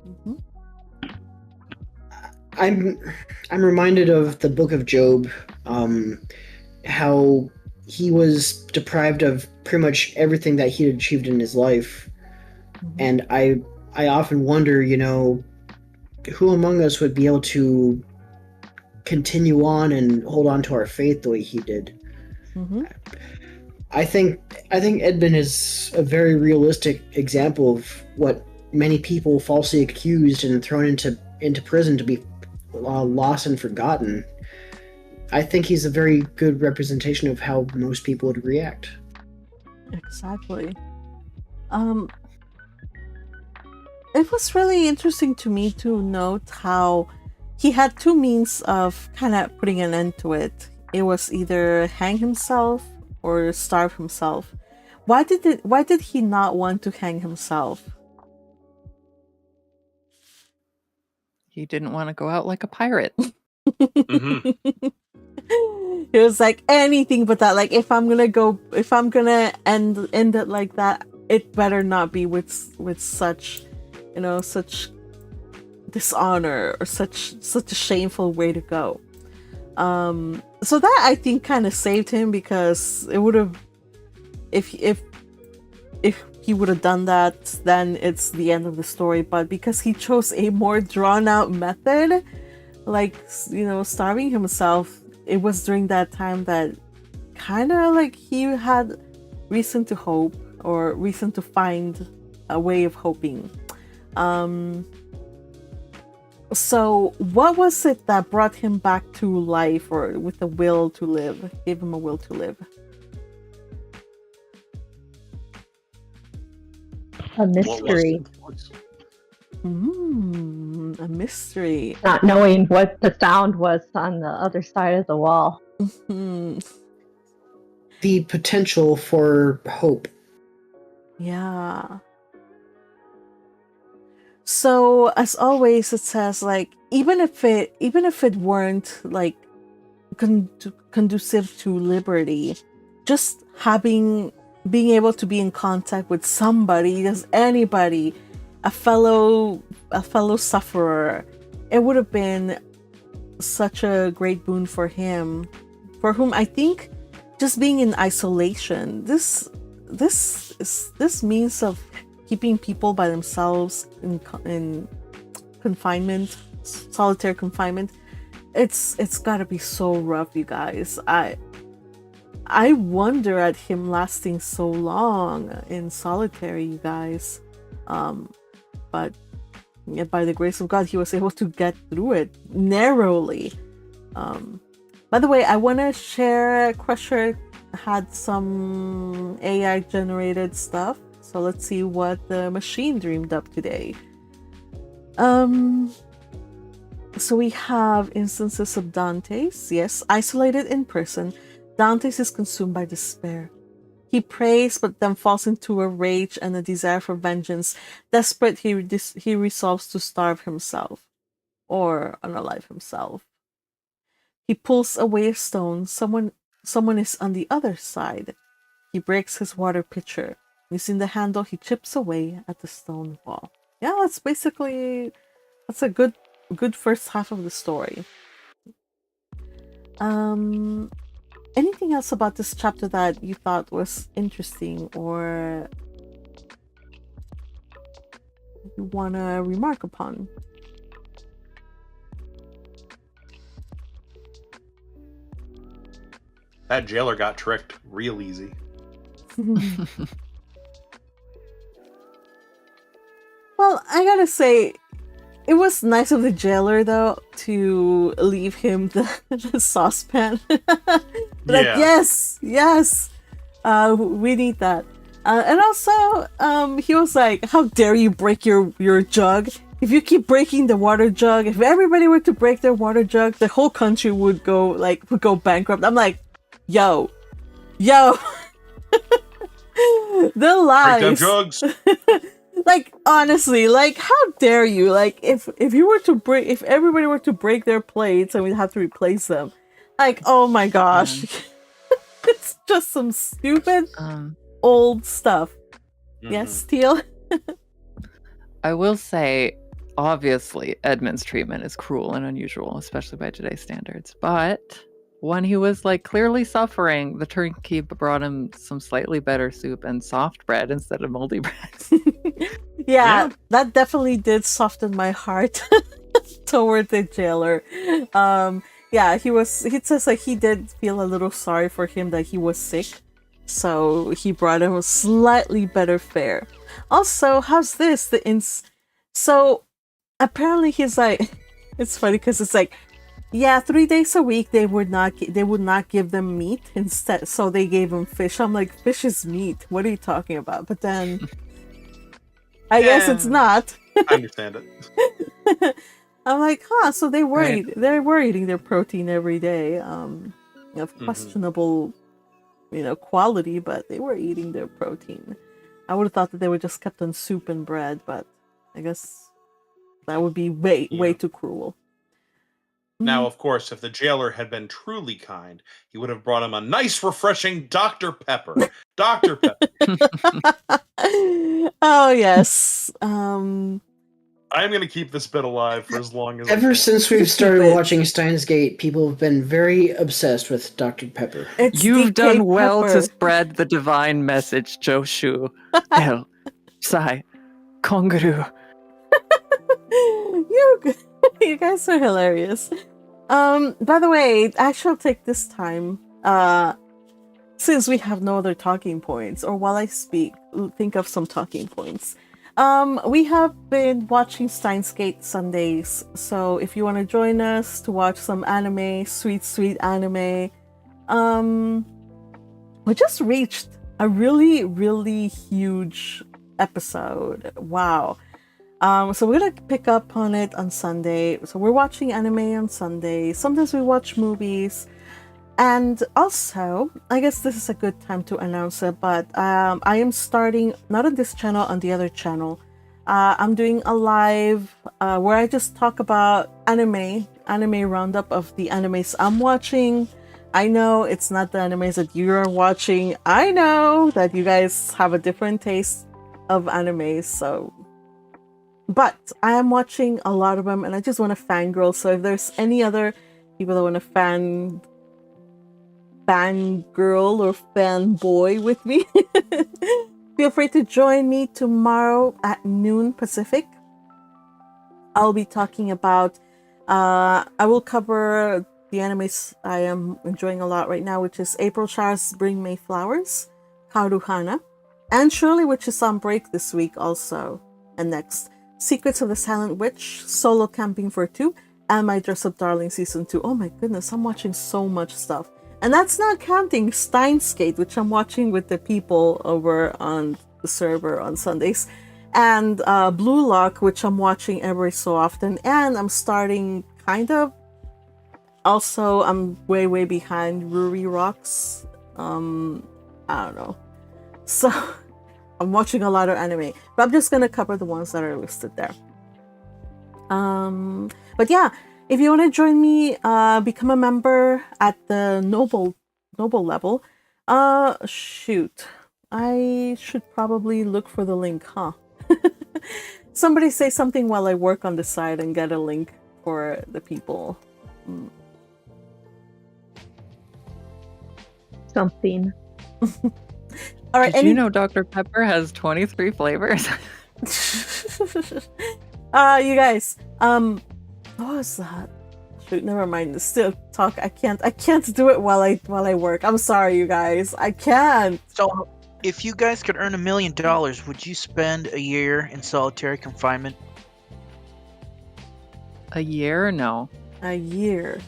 Mhm. I'm reminded of the Book of Job, how he was deprived of pretty much everything that he had achieved in his life, and I often wonder, you know, who among us would be able to continue on and hold on to our faith the way he did. Mhm. I think Edmund is a very realistic example of what many people falsely accused and thrown into prison to be lost and forgotten. I think he's a very good representation of how most people would react. Exactly. It was really interesting to me to note how he had two means of kind of putting an end to it. It was either hang himself or starve himself. Why did he not want to hang himself? He didn't want to go out like a pirate. Mhm. It was like anything but that. Like if I'm gonna end it like that, it better not be with such, you know, such dishonor or such a shameful way to go. So that I think kind of saved him, because it would have, if he would have done that, then it's the end of the story. But because he chose a more drawn out method, like, you know, starving himself, it was during that time that kind of like he had reason to hope, or reason to find a way of hoping. So what was it that brought him back to life, or with the will to live, gave him a will to live? A mystery. A mystery. Not knowing what the sound was on the other side of the wall. The potential for hope. Yeah. So as always, it says like even if it weren't like conducive to liberty, just being able to be in contact with somebody, just anybody, a fellow sufferer, it would have been such a great boon for him, for whom I think just being in isolation, this means of keeping people by themselves in confinement, solitary confinement, it's got to be so rough, you guys. I wonder at him lasting so long in solitary, you guys. But yeah, by the grace of God, he was able to get through it narrowly. By the way, I want to share, Crusher had some AI generated stuff. So let's see what the machine dreamed up today. So we have instances of Dantès. Yes, isolated in prison, Dantès is consumed by despair. He prays, but then falls into a rage and a desire for vengeance. Desperate, he resolves to starve himself or unalive himself. He pulls away a stone. Someone is on the other side. He breaks his water pitcher. Using the handle, he chips away at the stone wall. Yeah, that's a good first half of the story. Anything else about this chapter that you thought was interesting or you want to remark upon? That jailer got tricked real easy. Well, I gotta say, it was nice of the jailer, though, to leave him the saucepan. Like, yes, we need that. And also, he was like, how dare you break your jug? If you keep breaking the water jug, if everybody were to break their water jug, the whole country would go bankrupt. I'm like, yo. The lies. Break them jugs. Like, honestly, like, how dare you? Like, if everybody were to break their plates and we'd have to replace them, like, oh my gosh. It's just some stupid old stuff. Mm-hmm. Yes, Teal? I will say, obviously, Edmond's treatment is cruel and unusual, especially by today's standards. But when he was like clearly suffering, the turnkey brought him some slightly better soup and soft bread instead of moldy bread. Yeah, that definitely did soften my heart toward the jailer. Yeah, he says like he did feel a little sorry for him that he was sick, so he brought him a slightly better fare. Also, how's this? So apparently he's like, it's funny because it's like, yeah, 3 days a week they would not give them meat instead, so they gave him fish. I'm like, fish is meat. What are you talking about? But then I guess it's not. I understand it. I'm like, so they were eating their protein every day. Of questionable, quality, but they were eating their protein. I would have thought that they were just kept on soup and bread, but I guess that would be way too cruel. Now, of course, if the jailer had been truly kind, he would have brought him a nice, refreshing Dr. Pepper. Dr. Pepper. Oh, yes. I'm going to keep this bit alive for as long as Ever since we've started watching Steins Gate, people have been very obsessed with Dr. Pepper. You've done well to spread the divine message, Joshu. El Sai Konguru. You guys are hilarious. By the way, I shall take this time, since we have no other talking points, or while I speak, think of some talking points. We have been watching Steins Gate Sundays, so if you want to join us to watch some anime, sweet anime, we just reached a really, really huge episode. Wow. So we're gonna pick up on it on Sunday. So we're watching anime on Sunday. Sometimes we watch movies. And also, I guess this is a good time to announce it, but I am starting, not on this channel, on the other channel. I'm doing a live where I just talk about anime roundup of the animes I'm watching. I know it's not the animes that you are watching. I know that you guys have a different taste of animes, so But I am watching a lot of them, and I just want to fangirl. So if there's any other people that want to fangirl or fanboy with me, feel free to join me tomorrow at noon Pacific. I'll be talking about. I will cover the animes I am enjoying a lot right now, which is April Showers Bring May Flowers, Karuhana, and Shirley, which is on break this week also. And next, Secrets of the Silent Witch, Solo Camping for Two, and My Dress Up Darling Season 2. Oh my goodness, I'm watching so much stuff. And that's not counting Steins Gate, which I'm watching with the people over on the server on Sundays, and Blue Lock, which I'm watching every so often. And I'm starting kind of. Also, I'm way behind Ruri Rocks. I don't know. So, I'm watching a lot of anime. But I'm just going to cover the ones that are listed there. But yeah, if you want to join me, become a member at the noble level. Shoot. I should probably look for the link, huh? Somebody say something while I work on the side and get a link for the people. Something. All right. Did you know Dr. Pepper has 23 flavors? You guys. What was that? Shoot, never mind. Still talk. I can't do it while I work. I'm sorry, you guys. I can't. So, if you guys could earn $1 million, would you spend a year in solitary confinement? A year? No. A year.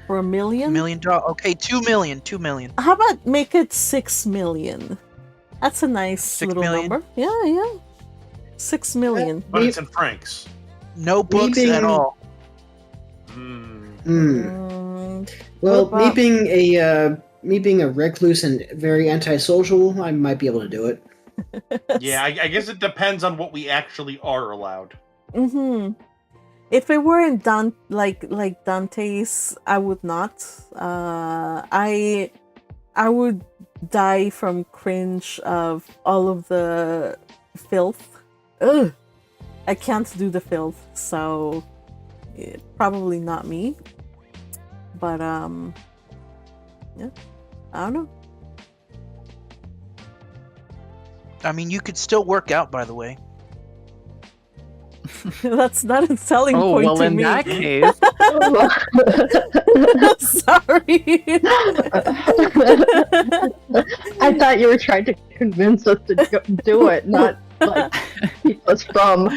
For $1 million? $1 million. Okay, 2 million. 2 million. How about make it 6 million? That's a nice 6 little million? number. Yeah. 6 million. But it's in francs. No books at all. Well, what about- me being a recluse and very antisocial, I might be able to do it. Yeah, I guess it depends on what we actually are allowed. If it were in like Dante's, I would not. I would die from cringe of all of the filth. Ugh. I can't do the filth, so probably not me. But yeah, I don't know. I mean, you could still work out, by the way. That's not a selling point well, to in me. that case, Sorry. I thought you were trying to convince us to do it, not like keep us from.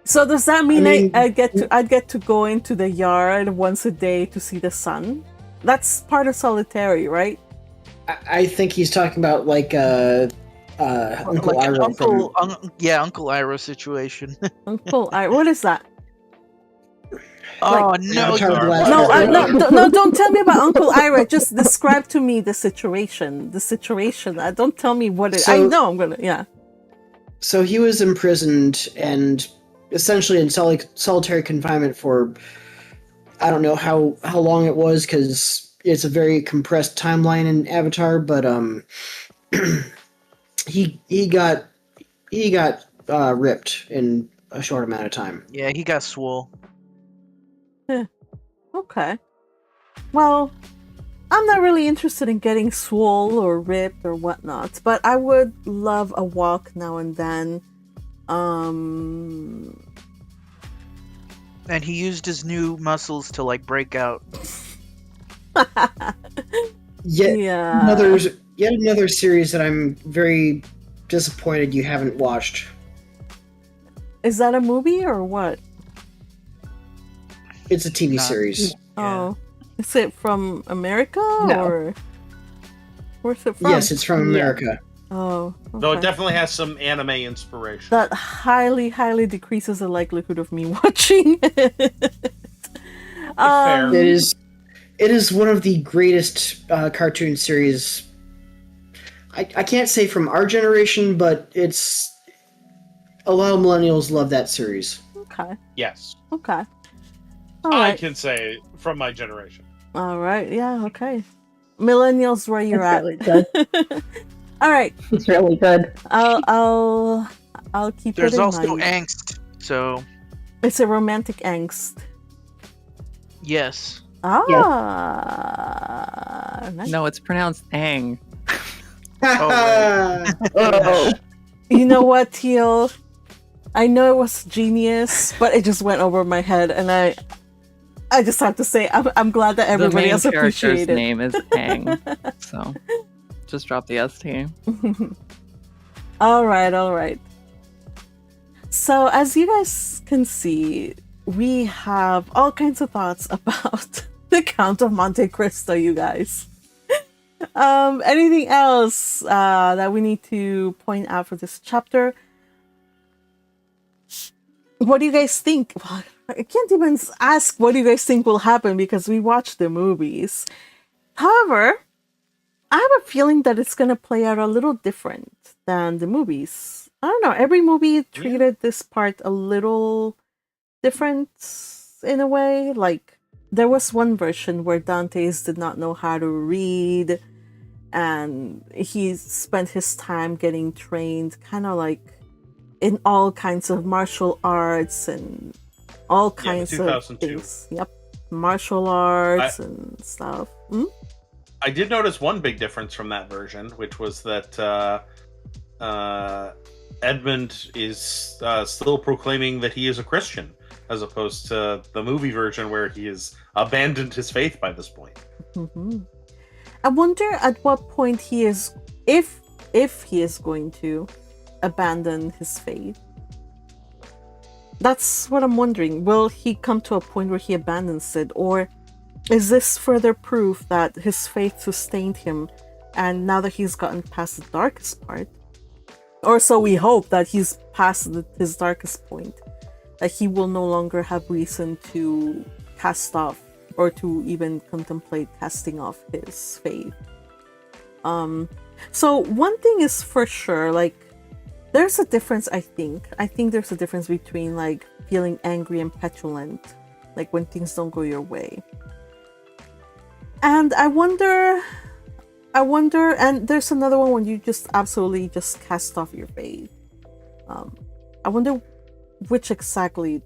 So does that mean I mean- I'd get to go into the yard once a day to see the sun? That's part of solitary, right? I think he's talking about like Uncle Like an Iroh from. Uncle Iroh situation. Uncle, what is that? Oh no! Avatar The Last No, Airbender. no, don't tell me about Uncle Ira. Just describe to me the situation. The situation. Don't tell me what it. I So- know I'm gonna. Yeah. So he was imprisoned and essentially in solitary confinement for I don't know how long it was because it's a very compressed timeline in Avatar, but he got ripped in a short amount of time. Yeah, he got swole. Okay. Well, I'm not really interested in getting swole or ripped or whatnot, but I would love a walk now and then. And he used his new muscles to like break out. Yet Yeah. yet another series that I'm very disappointed you haven't watched. Is that a movie or what? It's a TV Not- series. Oh, is it from America No. or where's it from? Yes, it's from America. Oh, Though it okay. definitely has some anime inspiration. That highly decreases the likelihood of me watching it. Fair. It is one of the greatest cartoon series. I can't say from our generation, but it's a lot of millennials love that series. Okay. Yes. Okay. All I right. can say from my generation. All right. Yeah. Okay. Millennials, where you're That's at. really good. All right. It's really good. I'll keep There's it in also mind. angst. So It's a romantic angst. yes. Ah. Nice. No, it's pronounced ang. Oh, You know what, Teal? I know it was genius, but it just went over my head, and I just have to say I'm glad that everybody else the main character's appreciated. name is Ang, so just drop the ST. All right. So as you guys can see, we have all kinds of thoughts about the Count of Monte Cristo, you guys. Anything else that we need to point out for this chapter? What do you guys think? Well, I can't even ask what do you guys think will happen because we watched the movies. However, I have a feeling that it's going to play out a little different than the movies. I don't know. Every movie treated this part a little different in a way. Like, there was one version where Dantès did not know how to read, and he spent his time getting trained kind of like in all kinds of martial arts and all kinds of 2002. things. Yep. Martial arts and stuff. I did notice one big difference from that version, which was that Edmond is still proclaiming that he is a Christian, as opposed to the movie version where he has abandoned his faith by this point. Mm-hmm. I wonder at what point he is, if he is going to abandon his faith. That's what I'm wondering. Will he come to a point where he abandons it, or is this further proof that his faith sustained him, and now that he's gotten past the darkest part, or so we hope that he's past his darkest point, that he will no longer have reason to cast off or to even contemplate casting off his faith. So one thing is for sure, like, there's a difference, I think there's a difference between like feeling angry and petulant, like when things don't go your way. And I wonder, and there's another one when you just absolutely just cast off your faith. I wonder which exactly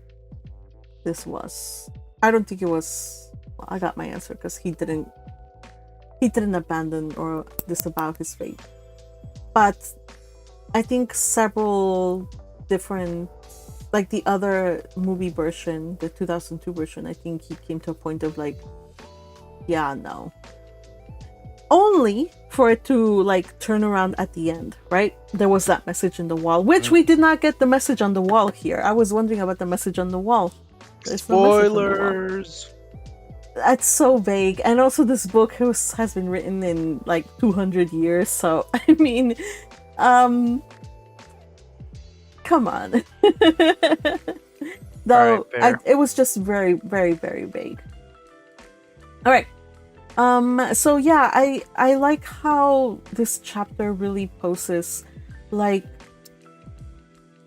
this was. I don't think it was. Well, I got my answer because he didn't abandon or disavow his faith. But I think several different, like the other movie version, the 2002 version, I think he came to a point of like, yeah, no. Only for it to like turn around at the end, right? There was that message in the wall, which we did not get the message on the wall here. I was wondering about the message on the wall. There's no message on the wall. Spoilers. That's so vague. And also this book has been written in like 200 years, so I mean, come on. Though Alright, it was just very, very, very vague. All right. So yeah, I like how this chapter really poses, like,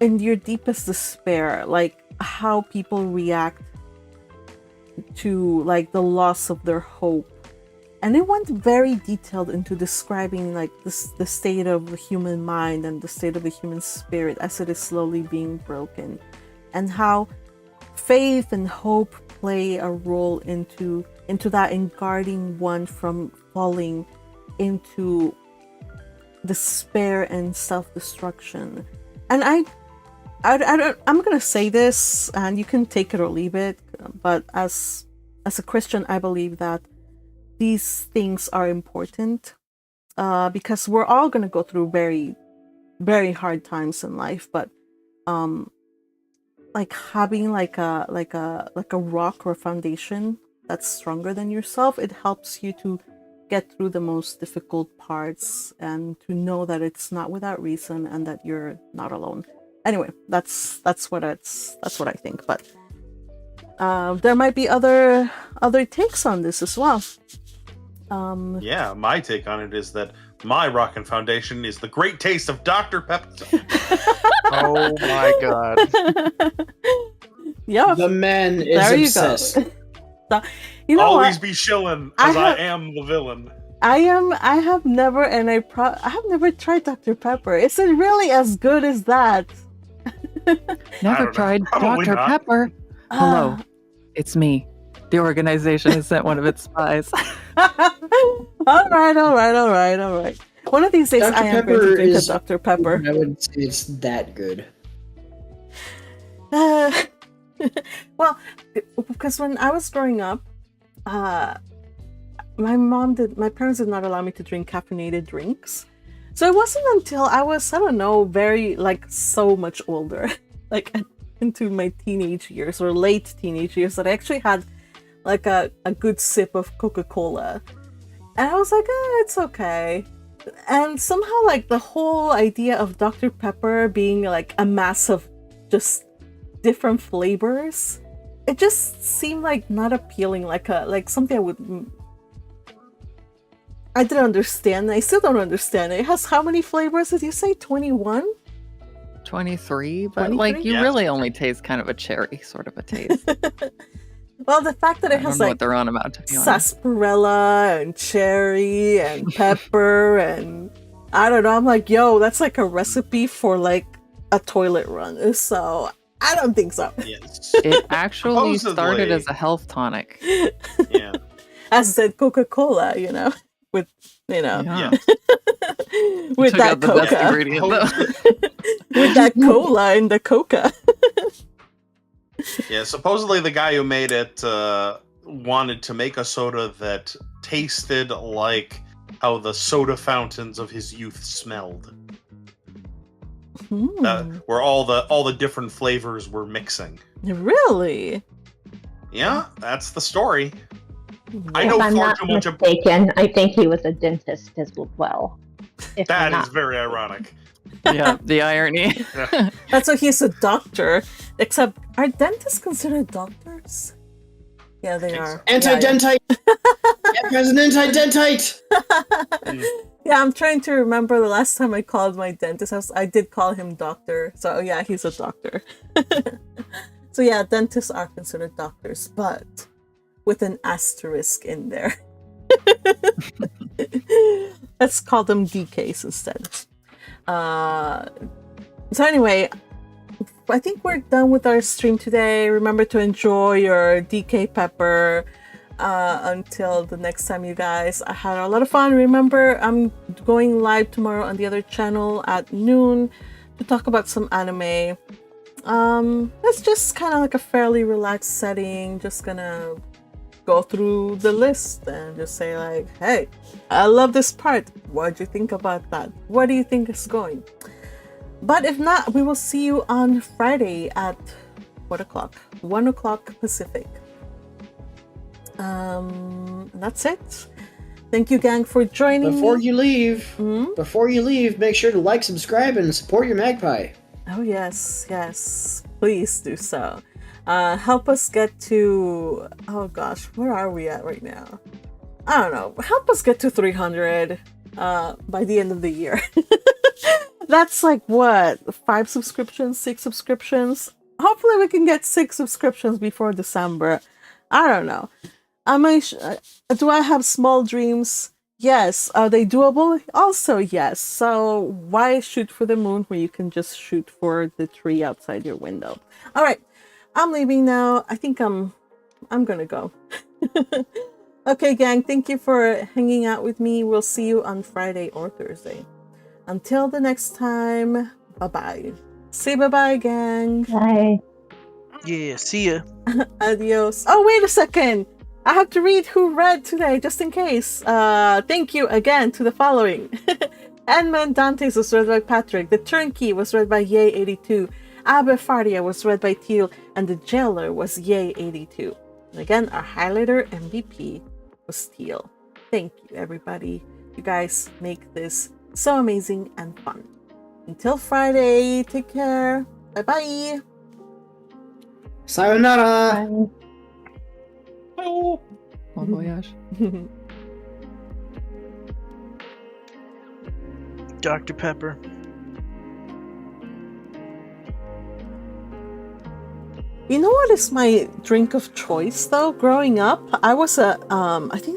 in your deepest despair, like how people react to like the loss of their hope. And it went very detailed into describing like the state of the human mind and the state of the human spirit as it is slowly being broken, and how faith and hope play a role into that, in guarding one from falling into despair and self-destruction. And I'm gonna say this, and you can take it or leave it, but as a Christian, I believe that these things are important, because we're all gonna go through very, very hard times in life. But like having like a rock or a foundation that's stronger than yourself, it helps you to get through the most difficult parts and to know that it's not without reason and that you're not alone. Anyway, that's what I think. But there might be other takes on this as well. Yeah, my take on it is that my rockin' foundation is the great taste of Dr. Pepper. Oh my god. Yeah, The man is there you obsessed. go. You know Always what? be shillin', as I am the villain. I have never, and I have never tried Dr. Pepper. Is it really as good as that? Never know. tried Probably Dr. not. Pepper. Hello, it's me. The organization has sent one of its spies. all right. One of these days, Dr. I am going to Pepper drink a is- Dr. Pepper. I would say it's that good. Well, because when I was growing up, my parents did not allow me to drink caffeinated drinks. So it wasn't until I was, I don't know, very, like, so much older, like into my teenage years or late teenage years, that I actually had like a good sip of Coca-Cola. And I was like, it's okay. And somehow, like, the whole idea of Dr. Pepper being like a mass of just different flavors, it just seemed like not appealing, like something I didn't understand. I still don't understand. It has how many flavors did you say? 21? 23, but 23? like you Yeah. really only taste kind of a cherry sort of a taste. Well, the fact that I it don't has know like what they're on about, to be honest. sarsaparilla and cherry and pepper and I don't know. I'm like, yo, that's like a recipe for like a toilet run. So I don't think so. Yes. It actually started Supposedly. as a health tonic. Yeah. As said Coca-Cola, you know, with Yeah. Yeah. with Took that out the best Coca, ingredient, though. with that cola and the Coca. Yeah, supposedly the guy who made it wanted to make a soda that tasted like how the soda fountains of his youth smelled. Where all the different flavors were mixing. Really? Yeah, that's the story. I If know I'm far not too much about mistaken, I think he was a dentist as well. If I'm that. Is not- very ironic. Yeah, the irony. That's why he's a doctor. Except, are dentists considered doctors? Yeah, they think are. so. Anti-dentite! As an anti-dentite! Yeah, I'm trying to remember the last time I called my dentist. I did call him doctor. So yeah, he's a doctor. So yeah, dentists are considered doctors, but with an asterisk in there. Let's call them DKs instead. So anyway, I think we're done with our stream today. Remember to enjoy your DK pepper until the next time, you guys. I had a lot of fun. Remember, I'm going live tomorrow on the other channel at noon to talk about some anime. It's just kind of like a fairly relaxed setting. Just gonna go through the list and just say like, hey, I love this part. What do you think about that? What do you think is going? But if not, we will see you on Friday at what o'clock? 1 o'clock Pacific. That's it. Thank you, gang, for joining Before me. you leave, make sure to like, subscribe, and support your magpie. Oh yes, please do so. Help us get to, oh gosh, where are we at right now? I don't know. Help us get to 300 by the end of the year. That's like what, 5 subscriptions, 6 subscriptions? Hopefully we can get 6 subscriptions before December. I don't know. Do I have small dreams? Yes. Are they doable? Also yes. So why shoot for the moon where you can just shoot for the tree outside your window? All right, I'm leaving now. I think I'm gonna go. Okay, gang, thank you for hanging out with me. We'll see you on Friday or Thursday. Until the next time, bye-bye. Say bye-bye, gang. Bye. Yeah, see ya. Adios. Oh, wait a second. I have to read who read today, just in case. Thank you again to the following. Edmond Dantès was read by Patrick. The Turnkey was read Yay 82. Abe Faria was read by Teal. And the Jailer was Yay 82. And again, our highlighter MVP was Teal. Thank you, everybody. You guys make this so amazing and fun. Until Friday, take care. Bye-bye. Sayonara! Bye. Bon voyage. Dr. Pepper. You know what is my drink of choice though? Growing up, I was I think